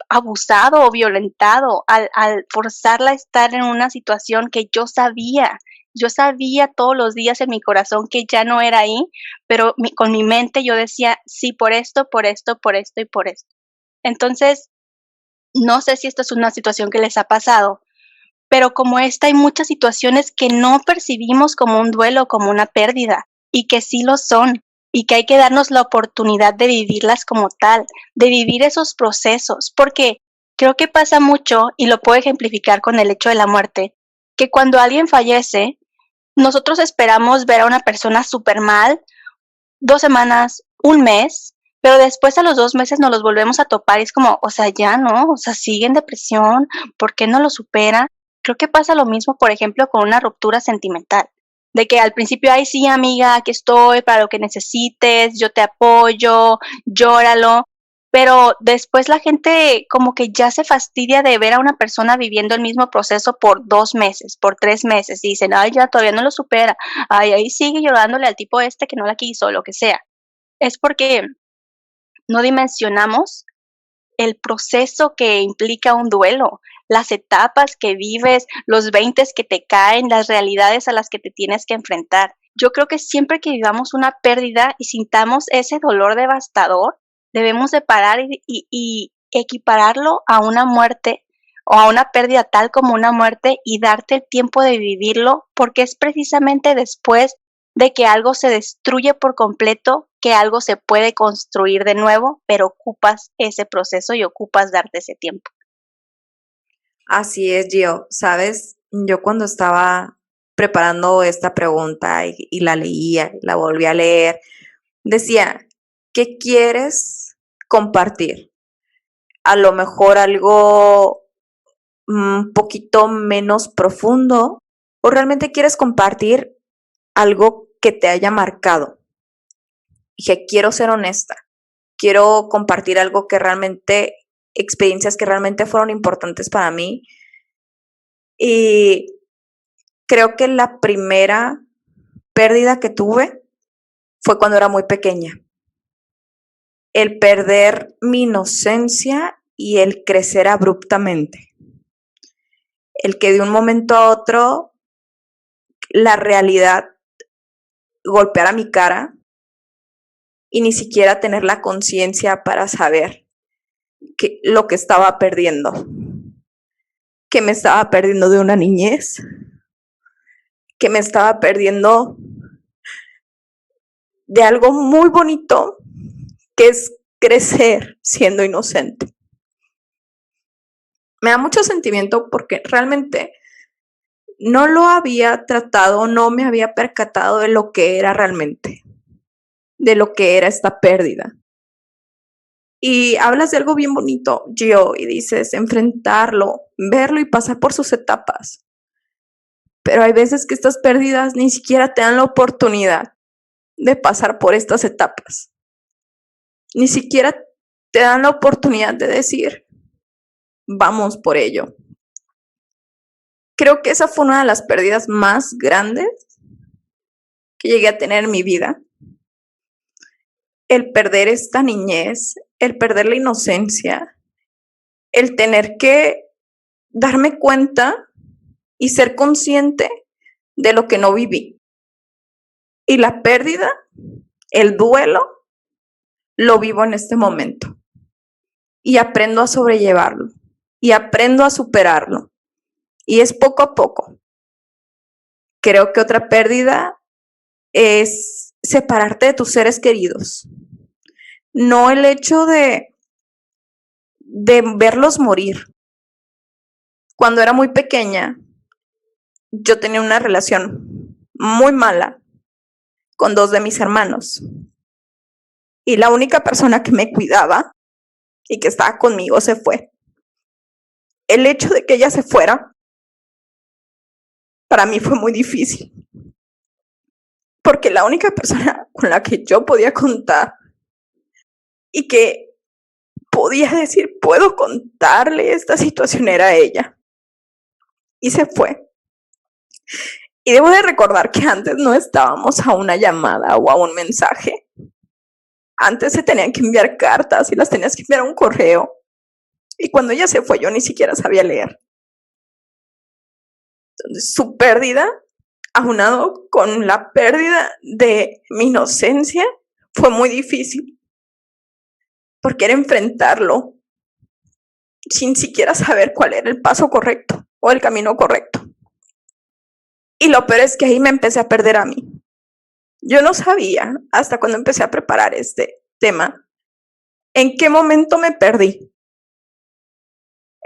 abusado o violentado al forzarla a estar en una situación que yo sabía todos los días en mi corazón que ya no era ahí, pero con mi mente yo decía, sí, por esto, por esto, por esto y por esto. Entonces, no sé si esto es una situación que les ha pasado, pero como esta hay muchas situaciones que no percibimos como un duelo, como una pérdida, y que sí lo son, y que hay que darnos la oportunidad de vivirlas como tal, de vivir esos procesos, porque creo que pasa mucho, y lo puedo ejemplificar con el hecho de la muerte, que cuando alguien fallece, nosotros esperamos ver a una persona súper mal, 2 semanas, 1 mes, pero después a los 2 meses nos los volvemos a topar y es como, o sea, ya no, o sea, sigue en depresión, ¿por qué no lo supera? Creo que pasa lo mismo, por ejemplo, con una ruptura sentimental, de que al principio, ay, sí, amiga, aquí estoy para lo que necesites, yo te apoyo, llóralo, pero después la gente como que ya se fastidia de ver a una persona viviendo el mismo proceso por 2 meses, por 3 meses, y dicen, ay, ya todavía no lo supera, ay, ahí sigue llorándole al tipo este que no la quiso, lo que sea. Es porque no dimensionamos el proceso que implica un duelo, las etapas que vives, los 20 que te caen, las realidades a las que te tienes que enfrentar. Yo creo que siempre que vivamos una pérdida y sintamos ese dolor devastador, debemos de parar y equipararlo a una muerte o a una pérdida tal como una muerte y darte el tiempo de vivirlo, porque es precisamente después de que algo se destruye por completo que algo se puede construir de nuevo, pero ocupas ese proceso y ocupas darte ese tiempo. Así es, Gio. Sabes, yo cuando estaba preparando esta pregunta y la leía, la volví a leer, decía, ¿qué quieres compartir? A lo mejor algo un poquito menos profundo, o realmente quieres compartir algo que te haya marcado. Dije, quiero ser honesta, quiero compartir algo que realmente, experiencias que realmente fueron importantes para mí. Y creo que la primera pérdida que tuve fue cuando era muy pequeña. El perder mi inocencia y el crecer abruptamente. El que de un momento a otro la realidad golpeara mi cara y ni siquiera tener la conciencia para saber lo que estaba perdiendo. Que me estaba perdiendo de una niñez, que me estaba perdiendo de algo muy bonito, que es crecer siendo inocente. Me da mucho sentimiento porque realmente no lo había tratado, no me había percatado de lo que era realmente, de lo que era esta pérdida. Y hablas de algo bien bonito, Gio, y dices enfrentarlo, verlo y pasar por sus etapas. Pero hay veces que estas pérdidas ni siquiera te dan la oportunidad de pasar por estas etapas. Ni siquiera te dan la oportunidad de decir, vamos por ello. Creo que esa fue una de las pérdidas más grandes que llegué a tener en mi vida. El perder esta niñez, el perder la inocencia, el tener que darme cuenta y ser consciente de lo que no viví. Y la pérdida, el duelo, lo vivo en este momento. Y aprendo a sobrellevarlo. Y aprendo a superarlo. Y es poco a poco. Creo que otra pérdida es separarte de tus seres queridos. No el hecho de verlos morir. Cuando era muy pequeña, yo tenía una relación muy mala con 2 de mis hermanos. Y la única persona que me cuidaba y que estaba conmigo se fue. El hecho de que ella se fuera, para mí fue muy difícil. Porque la única persona con la que yo podía contar y que podía decir, puedo contarle esta situación era ella. Y se fue. Y debo de recordar que antes no estábamos a una llamada o a un mensaje. Antes se tenían que enviar cartas y las tenías que enviar a un correo. Y cuando ella se fue, yo ni siquiera sabía leer. Entonces, su pérdida, aunado con la pérdida de mi inocencia, fue muy difícil. Porque era enfrentarlo sin siquiera saber cuál era el paso correcto o el camino correcto. Y lo peor es que ahí me empecé a perder a mí. Yo no sabía, hasta cuando empecé a preparar este tema, en qué momento me perdí.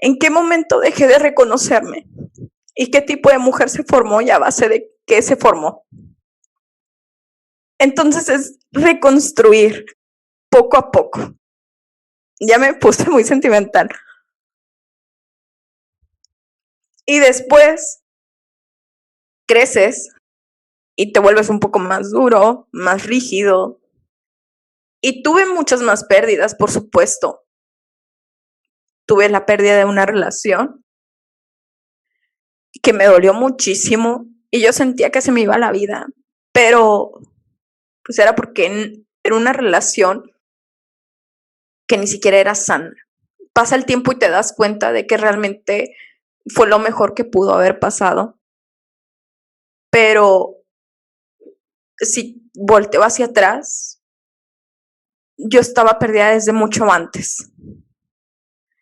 En qué momento dejé de reconocerme. Y qué tipo de mujer se formó y a base de qué se formó. Entonces es reconstruir poco a poco. Ya me puse muy sentimental. Y después creces y te vuelves un poco más duro, más rígido. Y tuve muchas más pérdidas, por supuesto. Tuve la pérdida de una relación que me dolió muchísimo y yo sentía que se me iba la vida, pero pues era porque era una relación que ni siquiera era sana. Pasa el tiempo y te das cuenta de que realmente fue lo mejor que pudo haber pasado. Pero si volteo hacia atrás, yo estaba perdida desde mucho antes.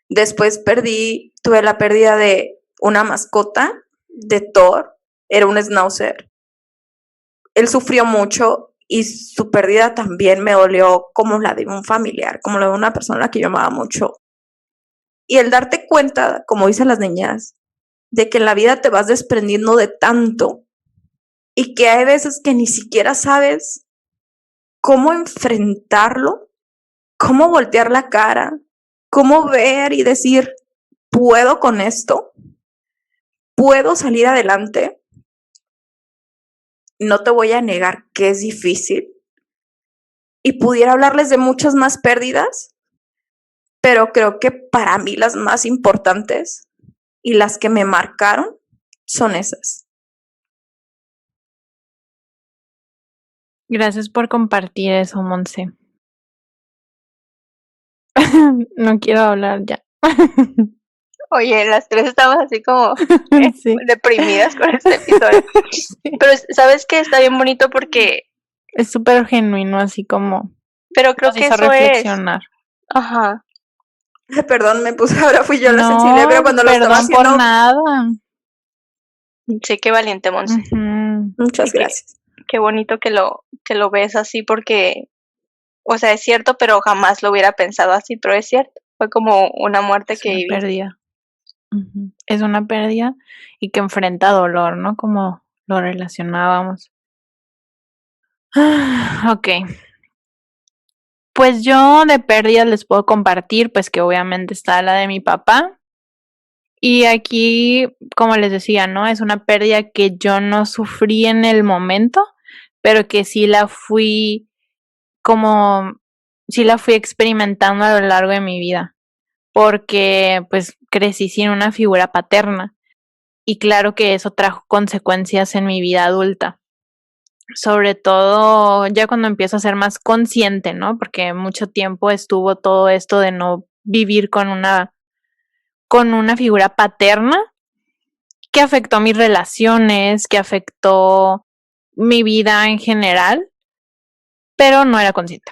Después tuve la pérdida de una mascota de Thor, era un schnauzer. Él sufrió mucho y su pérdida también me dolió como la de un familiar, como la de una persona que yo amaba mucho. Y el darte cuenta, como dicen las niñas, de que en la vida te vas desprendiendo de tanto y que hay veces que ni siquiera sabes cómo enfrentarlo, cómo voltear la cara, cómo ver y decir, ¿puedo con esto? ¿Puedo salir adelante? No te voy a negar que es difícil y pudiera hablarles de muchas más pérdidas, pero creo que para mí las más importantes y las que me marcaron son esas. Gracias por compartir eso, Monse. No quiero hablar ya. Oye, las tres estamos así como Sí. deprimidas con este episodio. Pero ¿sabes qué? Está bien bonito porque... Es súper genuino, así como Pero creo nos que hizo eso es... reflexionar. Ajá. Perdón, ahora fui yo la No, sensible, pero cuando lo estaba perdón por haciendo, nada. Sí, qué valiente, Monse. Ujú. muchas Sí, gracias. Qué bonito que lo ves así porque, o sea, es cierto, pero jamás lo hubiera pensado así, pero es cierto. Fue como una muerte Es que una viví. pérdida. Ujú. Es una pérdida y que enfrenta dolor, ¿no? Como lo relacionábamos. Ok. Pues yo de pérdidas les puedo compartir, pues que obviamente está la de mi papá. Y aquí, como les decía, ¿no? Es una pérdida que yo no sufrí en el momento, pero que sí la fui experimentando a lo largo de mi vida, porque pues crecí sin una figura paterna y claro que eso trajo consecuencias en mi vida adulta, sobre todo ya cuando empiezo a ser más consciente, ¿no? Porque mucho tiempo estuvo todo esto de no vivir con una figura paterna que afectó mis relaciones, que afectó mi vida en general, pero no era consciente.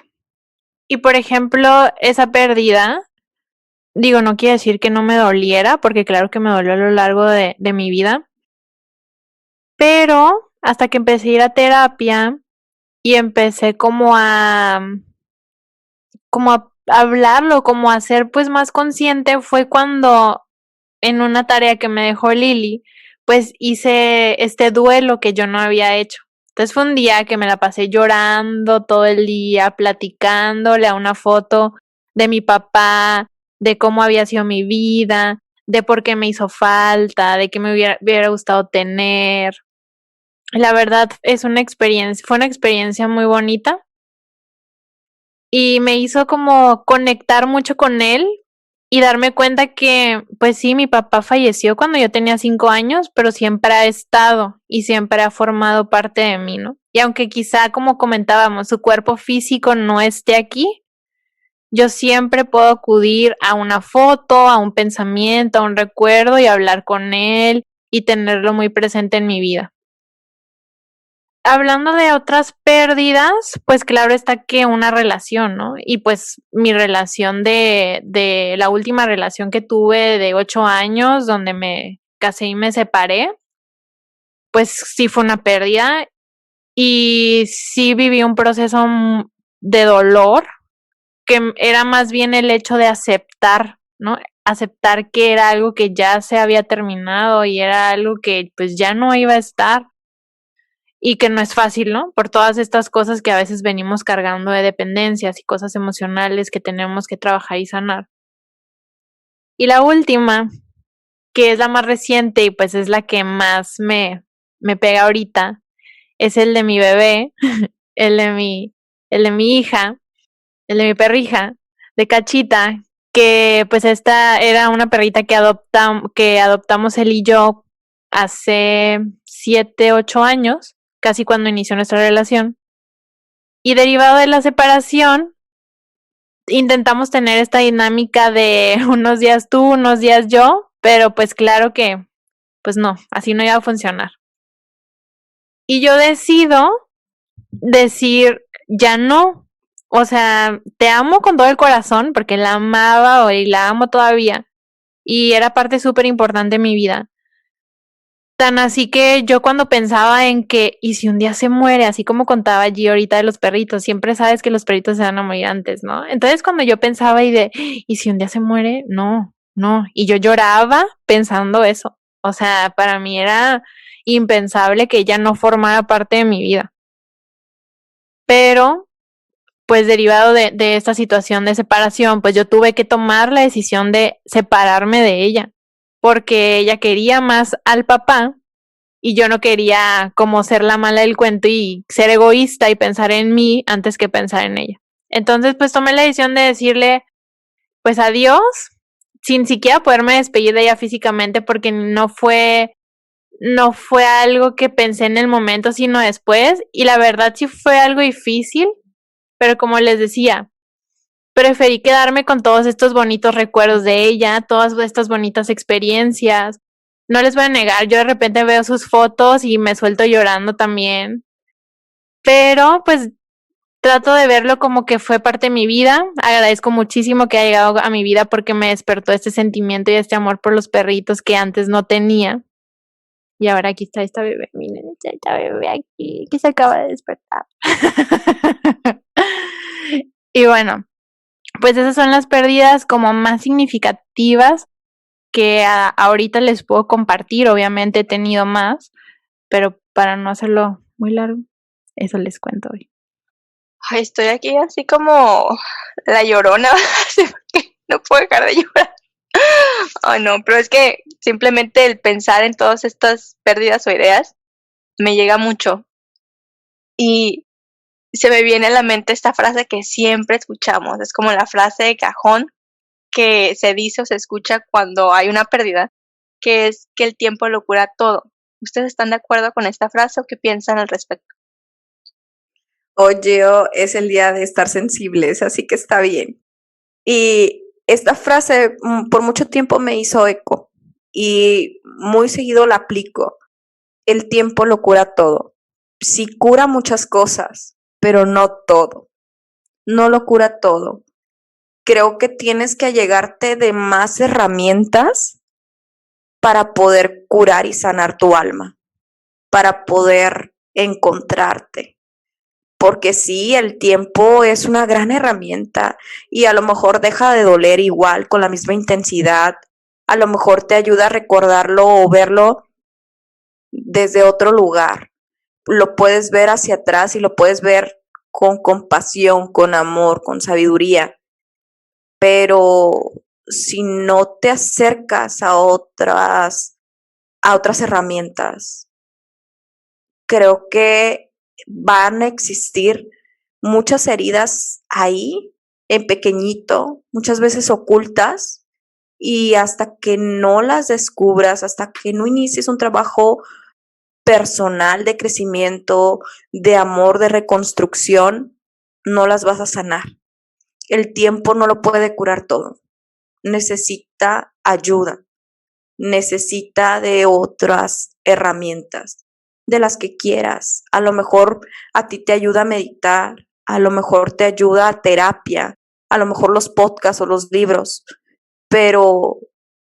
Y por ejemplo, esa pérdida, digo, no quiere decir que no me doliera, porque claro que me dolió a lo largo de mi vida, pero hasta que empecé a ir a terapia y empecé como a hablarlo, como a ser pues más consciente, fue cuando en una tarea que me dejó Lili, pues hice este duelo que yo no había hecho. Entonces fue un día que me la pasé llorando todo el día, platicándole a una foto de mi papá, de cómo había sido mi vida, de por qué me hizo falta, de qué me hubiera gustado tener. La verdad fue una experiencia muy bonita y me hizo como conectar mucho con él y darme cuenta que, pues sí, mi papá falleció cuando yo tenía 5 años, pero siempre ha estado y siempre ha formado parte de mí, ¿no? Y aunque quizá, como comentábamos, su cuerpo físico no esté aquí, yo siempre puedo acudir a una foto, a un pensamiento, a un recuerdo y hablar con él y tenerlo muy presente en mi vida. Hablando de otras pérdidas, pues claro está que una relación, ¿no? Y pues mi relación de la última relación que tuve de 8 años, donde me casé y me separé, pues sí fue una pérdida y sí viví un proceso de dolor, que era más bien el hecho de aceptar, ¿no? Aceptar que era algo que ya se había terminado y era algo que pues ya no iba a estar. Y que no es fácil, ¿no? Por todas estas cosas que a veces venimos cargando de dependencias y cosas emocionales que tenemos que trabajar y sanar. Y la última, que es la más reciente y pues es la que más me pega ahorita, es el de mi bebé, el de mi hija, el de mi perrija, de Cachita, que pues esta era una perrita que adoptamos él y yo hace 7, 8 años, casi cuando inició nuestra relación. Y derivado de la separación, intentamos tener esta dinámica de unos días tú, unos días yo, pero pues claro que, pues no, así no iba a funcionar. Y yo decido decir, ya no, o sea, te amo con todo el corazón porque la amaba y la amo todavía y era parte súper importante de mi vida. Tan así que yo cuando pensaba en que, ¿y si un día se muere? Así como contaba allí ahorita de los perritos, siempre sabes que los perritos se van a morir antes, ¿no? Entonces cuando yo pensaba ¿y si un día se muere? No, y yo lloraba pensando eso. O sea, para mí era impensable que ella no formara parte de mi vida. Pero, pues derivado de esta situación de separación, pues yo tuve que tomar la decisión de separarme de ella, porque ella quería más al papá y yo no quería como ser la mala del cuento y ser egoísta y pensar en mí antes que pensar en ella. Entonces, pues tomé la decisión de decirle, pues adiós, sin siquiera poderme despedir de ella físicamente porque no fue algo que pensé en el momento, sino después. Y la verdad sí fue algo difícil, pero como les decía, preferí quedarme con todos estos bonitos recuerdos de ella, todas estas bonitas experiencias. No les voy a negar, yo de repente veo sus fotos y me suelto llorando también. Pero pues trato de verlo como que fue parte de mi vida. Agradezco muchísimo que haya llegado a mi vida porque me despertó este sentimiento y este amor por los perritos que antes no tenía. Y ahora aquí está esta bebé, miren, está esta bebé aquí que se acaba de despertar. Y bueno, pues esas son las pérdidas como más significativas que ahorita les puedo compartir. Obviamente he tenido más, pero para no hacerlo muy largo, eso les cuento hoy. Ay, estoy aquí así como la llorona, así porque no puedo dejar de llorar. Ay, no, pero es que simplemente el pensar en todas estas pérdidas o ideas me llega mucho. Y se me viene a la mente esta frase que siempre escuchamos. Es como la frase de cajón que se dice o se escucha cuando hay una pérdida, que es que el tiempo lo cura todo. ¿Ustedes están de acuerdo con esta frase o qué piensan al respecto? Oye, es el día de estar sensibles, así que está bien. Y esta frase por mucho tiempo me hizo eco y muy seguido la aplico. El tiempo lo cura todo. Sí cura muchas cosas, pero no todo. No lo cura todo. Creo que tienes que allegarte de más herramientas para poder curar y sanar tu alma, para poder encontrarte. Porque sí, el tiempo es una gran herramienta y a lo mejor deja de doler igual, con la misma intensidad. A lo mejor te ayuda a recordarlo o verlo desde otro lugar. Lo puedes ver hacia atrás y lo puedes ver con compasión, con amor, con sabiduría. Pero si no te acercas a otras herramientas, creo que van a existir muchas heridas ahí, en pequeñito, muchas veces ocultas, y hasta que no las descubras, hasta que no inicies un trabajo personal de crecimiento, de amor, de reconstrucción, no las vas a sanar. El tiempo no lo puede curar todo. Necesita ayuda, necesita de otras herramientas, de las que quieras. A lo mejor a ti te ayuda a meditar, a lo mejor te ayuda a terapia, a lo mejor los podcasts o los libros, pero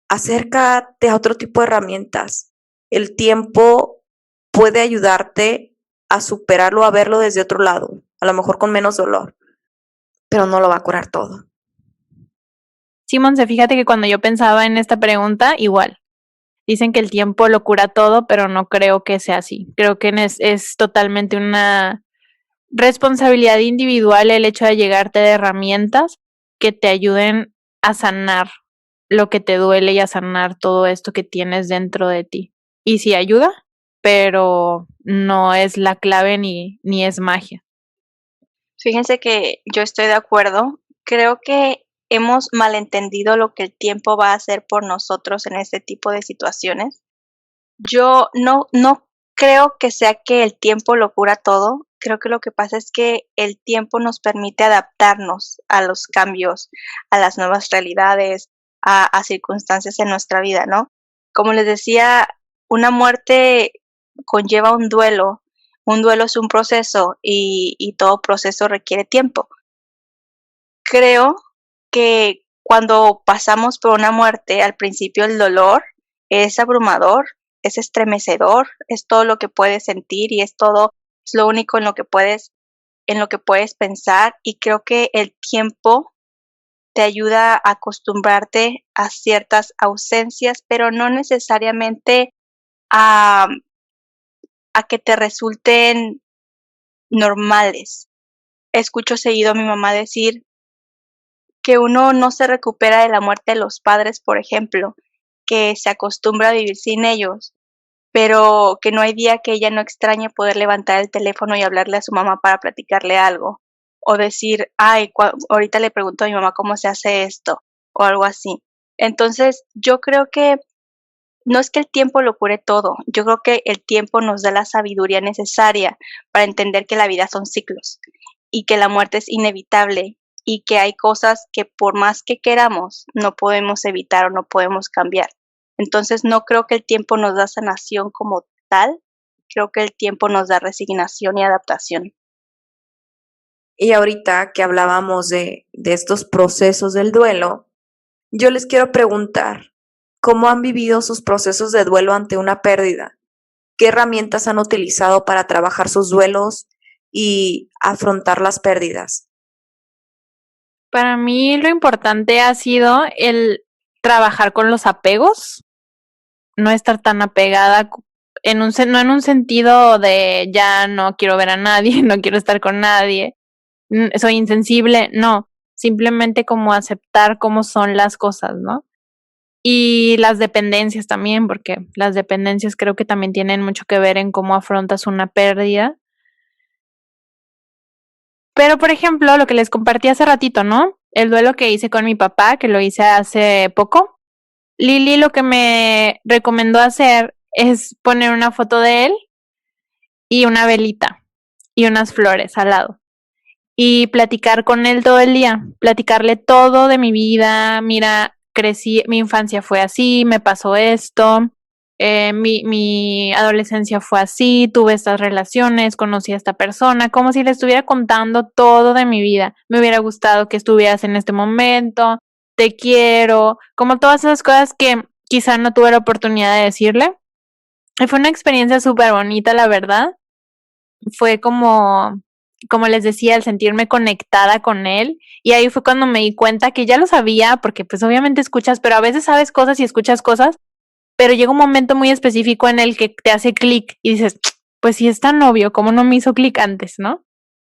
acércate a otro tipo de herramientas. El tiempo puede ayudarte a superarlo, a verlo desde otro lado, a lo mejor con menos dolor, pero no lo va a curar todo. Simón, fíjate que cuando yo pensaba en esta pregunta, igual. Dicen que el tiempo lo cura todo, pero no creo que sea así. Creo que es totalmente una responsabilidad individual el hecho de llegarte de herramientas que te ayuden a sanar lo que te duele y a sanar todo esto que tienes dentro de ti. Y sí ayuda, pero no es la clave ni es magia. Fíjense que yo estoy de acuerdo. Creo que hemos malentendido lo que el tiempo va a hacer por nosotros en este tipo de situaciones. Yo no creo que sea que el tiempo lo cura todo. Creo que lo que pasa es que el tiempo nos permite adaptarnos a los cambios, a las nuevas realidades, a circunstancias en nuestra vida, ¿no? Como les decía, una muerte conlleva un duelo. Un duelo es un proceso y todo proceso requiere tiempo. creo que cuando pasamos por una muerte, al principio el dolor es abrumador, es estremecedor, es todo lo que puedes sentir y es lo único en lo que puedes pensar, y creo que el tiempo te ayuda a acostumbrarte a ciertas ausencias, pero no necesariamente a que te resulten normales. Escucho seguido a mi mamá decir que uno no se recupera de la muerte de los padres, por ejemplo, que se acostumbra a vivir sin ellos, pero que no hay día que ella no extrañe poder levantar el teléfono y hablarle a su mamá para platicarle algo, o decir, ay, ahorita le pregunto a mi mamá cómo se hace esto, o algo así. Entonces, yo creo que no es que el tiempo lo cure todo, yo creo que el tiempo nos da la sabiduría necesaria para entender que la vida son ciclos y que la muerte es inevitable y que hay cosas que por más que queramos no podemos evitar o no podemos cambiar. Entonces no creo que el tiempo nos da sanación como tal, creo que el tiempo nos da resignación y adaptación. Y ahorita que hablábamos de estos procesos del duelo, yo les quiero preguntar, ¿cómo han vivido sus procesos de duelo ante una pérdida? ¿Qué herramientas han utilizado para trabajar sus duelos y afrontar las pérdidas? Para mí lo importante ha sido el trabajar con los apegos, no estar tan apegada no en un sentido de ya no quiero ver a nadie, no quiero estar con nadie, soy insensible, no, simplemente como aceptar cómo son las cosas, ¿no? Y las dependencias también, porque las dependencias creo que también tienen mucho que ver en cómo afrontas una pérdida. Pero, por ejemplo, lo que les compartí hace ratito, ¿no? El duelo que hice con mi papá, que lo hice hace poco. Lili lo que me recomendó hacer es poner una foto de él y una velita y unas flores al lado. Y platicar con él todo el día, platicarle todo de mi vida. Mira, crecí, mi infancia fue así, me pasó esto, mi adolescencia fue así, tuve estas relaciones, conocí a esta persona, como si le estuviera contando todo de mi vida. Me hubiera gustado que estuvieras en este momento, te quiero, como todas esas cosas que quizá no tuve la oportunidad de decirle. Y fue una experiencia súper bonita, la verdad. Fue como les decía, el sentirme conectada con él, y ahí fue cuando me di cuenta que ya lo sabía, porque pues obviamente escuchas, pero a veces sabes cosas y escuchas cosas, pero llega un momento muy específico en el que te hace clic y dices, pues si es tan obvio, ¿cómo no me hizo clic antes, no?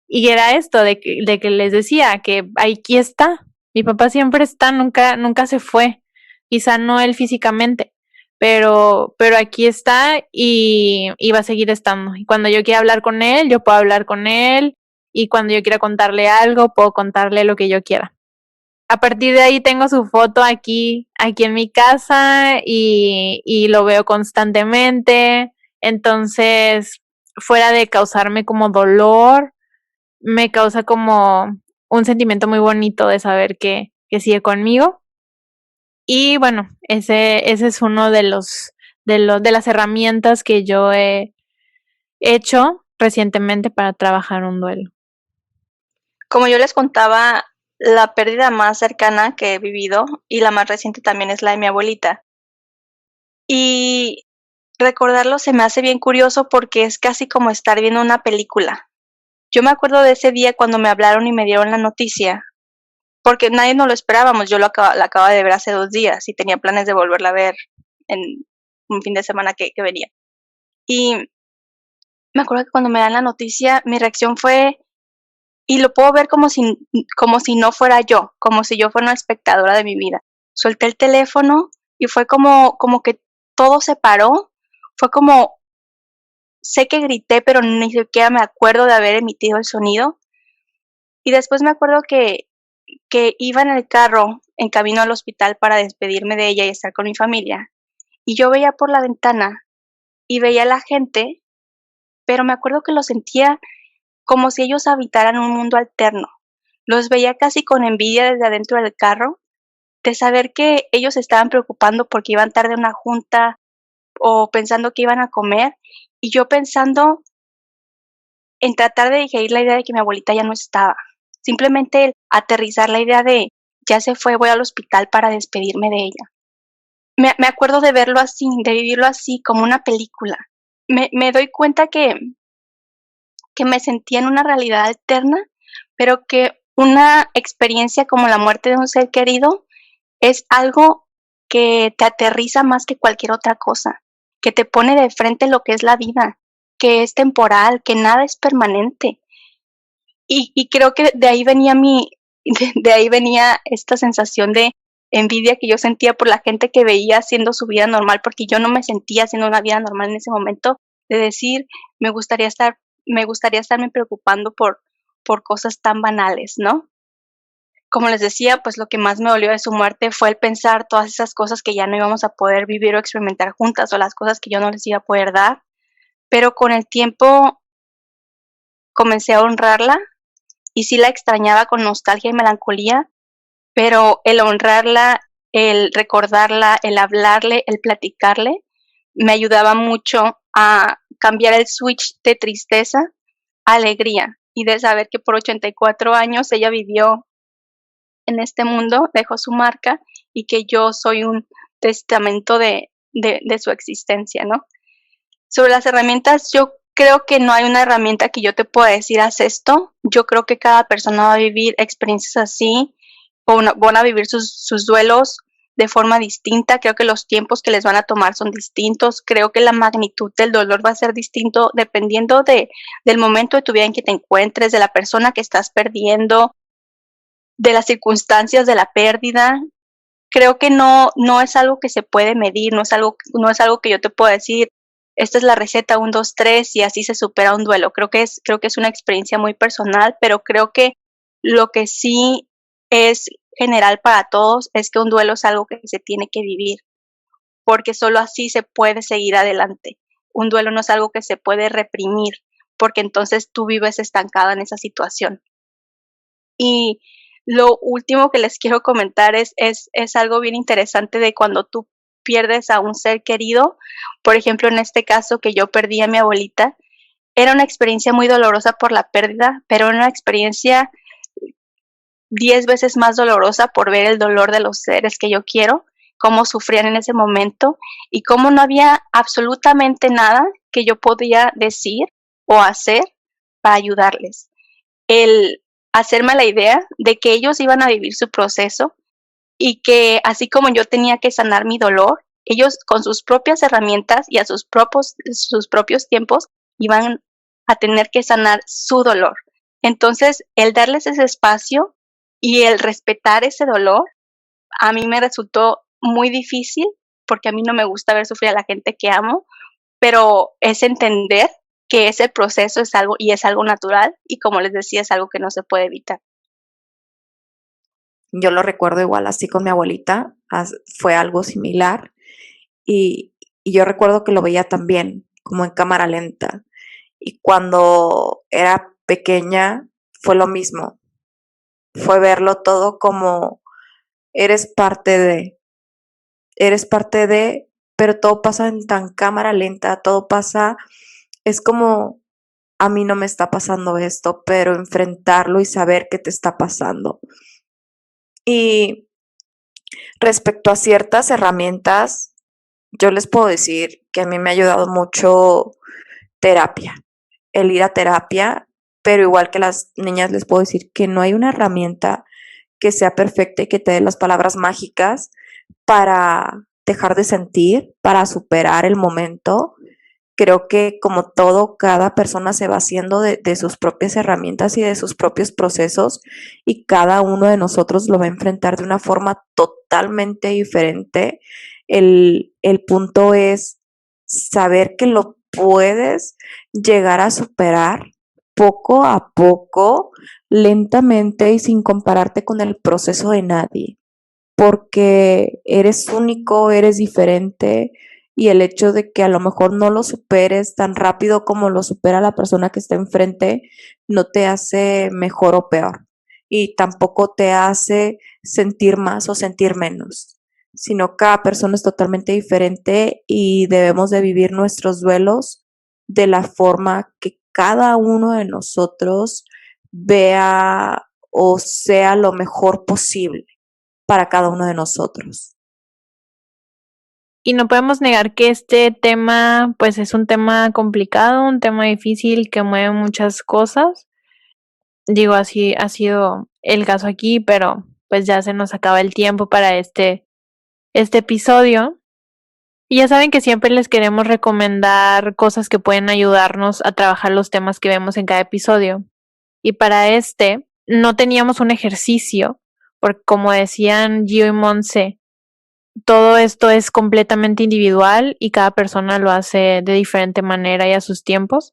Y era esto de que les decía que aquí está, mi papá siempre está, nunca se fue, quizá no él físicamente, pero aquí está y va a seguir estando. Y cuando yo quiera hablar con él, yo puedo hablar con él, y cuando yo quiera contarle algo, puedo contarle lo que yo quiera. A partir de ahí tengo su foto aquí en mi casa y lo veo constantemente. Entonces, fuera de causarme como dolor, me causa como un sentimiento muy bonito de saber que sigue conmigo. Y bueno, ese es uno de las herramientas que yo he hecho recientemente para trabajar un duelo. Como yo les contaba, la pérdida más cercana que he vivido y la más reciente también es la de mi abuelita. Y recordarlo se me hace bien curioso porque es casi como estar viendo una película. Yo me acuerdo de ese día cuando me hablaron y me dieron la noticia, porque nadie nos lo esperábamos. Yo la acababa de ver hace 2 días y tenía planes de volverla a ver en un fin de semana que venía. Y me acuerdo que cuando me dan la noticia, mi reacción fue, y lo puedo ver como si no fuera yo, como si yo fuera una espectadora de mi vida. Solté el teléfono y fue como que todo se paró. Fue como, sé que grité, pero ni siquiera me acuerdo de haber emitido el sonido. Y después me acuerdo que iba en el carro en camino al hospital para despedirme de ella y estar con mi familia. Y yo veía por la ventana y veía a la gente, pero me acuerdo que lo sentía como si ellos habitaran un mundo alterno. Los veía casi con envidia desde adentro del carro, de saber que ellos estaban preocupando porque iban tarde a una junta o pensando que iban a comer, y yo pensando en tratar de digerir la idea de que mi abuelita ya no estaba. simplemente el aterrizar la idea de ya se fue, voy al hospital para despedirme de ella. Me acuerdo de verlo así, de vivirlo así, como una película. Me doy cuenta que me sentía en una realidad alterna, pero que una experiencia como la muerte de un ser querido es algo que te aterriza más que cualquier otra cosa, que te pone de frente lo que es la vida, que es temporal, que nada es permanente. Y creo que de ahí venía de ahí venía esta sensación de envidia que yo sentía por la gente que veía haciendo su vida normal, porque yo no me sentía haciendo una vida normal en ese momento, de decir, me gustaría estarme preocupando por cosas tan banales, ¿no? Como les decía, pues lo que más me dolió de su muerte fue el pensar todas esas cosas que ya no íbamos a poder vivir o experimentar juntas, o las cosas que yo no les iba a poder dar, pero con el tiempo comencé a honrarla y sí la extrañaba con nostalgia y melancolía, pero el honrarla, el recordarla, el hablarle, el platicarle, me ayudaba mucho a cambiar el switch de tristeza a alegría y de saber que por 84 años ella vivió en este mundo, dejó su marca y que yo soy un testamento de su existencia, ¿no? Sobre las herramientas, yo creo que no hay una herramienta que yo te pueda decir, haz esto. Yo creo que cada persona va a vivir experiencias así, o van a vivir sus duelos de forma distinta. Creo que los tiempos que les van a tomar son distintos. Creo que la magnitud del dolor va a ser distinto dependiendo del momento de tu vida en que te encuentres, de la persona que estás perdiendo, de las circunstancias de la pérdida. Creo que no es algo que se puede medir, no es algo que yo te pueda decir, esta es la receta 1, 2, 3 y así se supera un duelo. Creo que es una experiencia muy personal, pero creo que lo que sí es general para todos es que un duelo es algo que se tiene que vivir, porque solo así se puede seguir adelante. Un duelo no es algo que se puede reprimir, porque entonces tú vives estancada en esa situación. Y lo último que les quiero comentar es algo bien interesante de cuando tú pierdes a un ser querido. Por ejemplo, en este caso que yo perdí a mi abuelita, era una experiencia muy dolorosa por la pérdida, pero era una experiencia 10 veces más dolorosa por ver el dolor de los seres que yo quiero, cómo sufrían en ese momento y cómo no había absolutamente nada que yo podía decir o hacer para ayudarles. El hacerme la idea de que ellos iban a vivir su proceso y que así como yo tenía que sanar mi dolor, ellos con sus propias herramientas y a sus propios tiempos iban a tener que sanar su dolor. Entonces, el darles ese espacio y el respetar ese dolor, a mí me resultó muy difícil porque a mí no me gusta ver sufrir a la gente que amo, pero es entender que ese proceso es algo natural y como les decía, es algo que no se puede evitar. Yo lo recuerdo igual así con mi abuelita, fue algo similar y yo recuerdo que lo veía también como en cámara lenta y cuando era pequeña fue lo mismo, fue verlo todo como eres parte de, pero todo pasa en tan cámara lenta, todo pasa, es como a mí no me está pasando esto, pero enfrentarlo y saber qué te está pasando. Y respecto a ciertas herramientas, yo les puedo decir que a mí me ha ayudado mucho terapia, el ir a terapia, pero igual que las niñas les puedo decir que no hay una herramienta que sea perfecta y que te dé las palabras mágicas para dejar de sentir, para superar el momento. Creo que como todo, cada persona se va haciendo de sus propias herramientas y de sus propios procesos y cada uno de nosotros lo va a enfrentar de una forma totalmente diferente. El punto es saber que lo puedes llegar a superar poco a poco, lentamente y sin compararte con el proceso de nadie, porque eres único, eres diferente y el hecho de que a lo mejor no lo superes tan rápido como lo supera la persona que está enfrente no te hace mejor o peor y tampoco te hace sentir más o sentir menos, sino cada persona es totalmente diferente y debemos de vivir nuestros duelos de la forma que cada uno de nosotros vea o sea lo mejor posible para cada uno de nosotros. Y no podemos negar que este tema, pues es un tema complicado, un tema difícil que mueve muchas cosas. Digo, así ha sido el caso aquí, pero pues ya se nos acaba el tiempo para este episodio. Y ya saben que siempre les queremos recomendar cosas que pueden ayudarnos a trabajar los temas que vemos en cada episodio. Y para no teníamos un ejercicio, porque como decían Gio y Monse, todo esto es completamente individual y cada persona lo hace de diferente manera y a sus tiempos.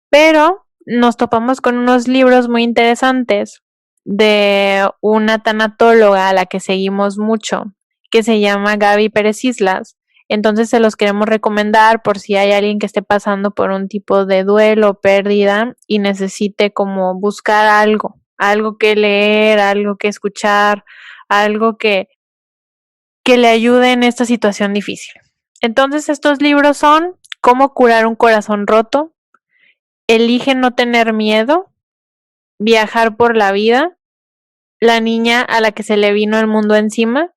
Pero nos topamos con unos libros muy interesantes de una tanatóloga a la que seguimos mucho, que se llama Gaby Pérez Islas. Entonces se los queremos recomendar por si hay alguien que esté pasando por un tipo de duelo o pérdida y necesite como buscar algo que leer, algo que escuchar, algo que le ayude en esta situación difícil. Entonces estos libros son Cómo curar un corazón roto, Elige no tener miedo, Viajar por la vida, La niña a la que se le vino el mundo encima,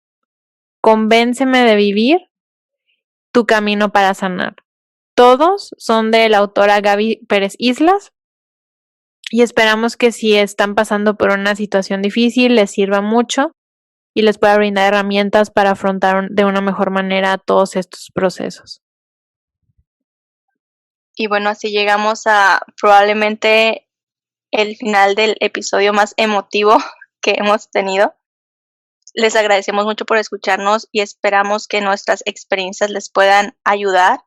Convénceme de vivir, Tu camino para sanar. Todos son de la autora Gaby Pérez Islas y esperamos que si están pasando por una situación difícil les sirva mucho y les pueda brindar herramientas para afrontar de una mejor manera todos estos procesos. Y bueno, así llegamos a probablemente el final del episodio más emotivo que hemos tenido. Les agradecemos mucho por escucharnos y esperamos que nuestras experiencias les puedan ayudar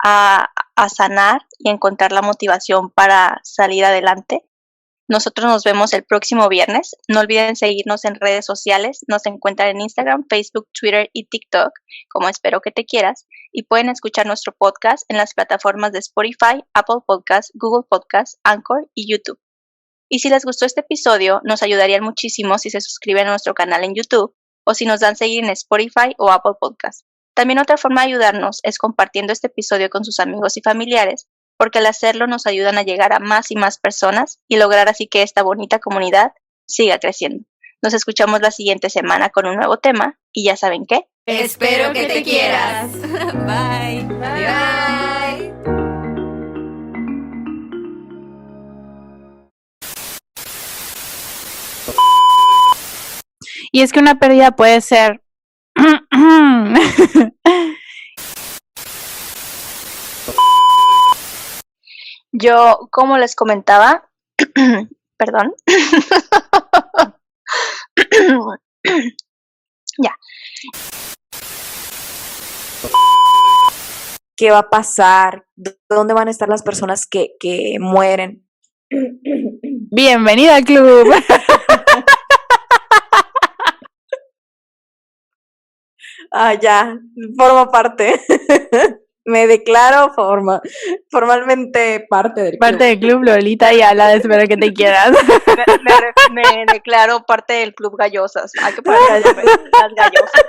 a sanar y encontrar la motivación para salir adelante. Nosotros nos vemos el próximo viernes. No olviden seguirnos en redes sociales. Nos encuentran en Instagram, Facebook, Twitter y TikTok, como Espero que te quieras. Y pueden escuchar nuestro podcast en las plataformas de Spotify, Apple Podcasts, Google Podcasts, Anchor y YouTube. Y si les gustó este episodio, nos ayudarían muchísimo si se suscriben a nuestro canal en YouTube o si nos dan seguir en Spotify o Apple Podcasts. También otra forma de ayudarnos es compartiendo este episodio con sus amigos y familiares, porque al hacerlo nos ayudan a llegar a más y más personas y lograr así que esta bonita comunidad siga creciendo. Nos escuchamos la siguiente semana con un nuevo tema y ya saben qué. Espero que te quieras. Bye. Bye. Y es que una pérdida puede ser Yo, como les comentaba, perdón, ya. ¿Qué va a pasar? ¿Dónde van a estar las personas que mueren? Bienvenida al club. Ya, formo parte. Me declaro formalmente parte del club. Parte del club Lolita y Ala de Espero que te quieras. Me declaro parte del club Gallosas. Hay que poner las gallosas.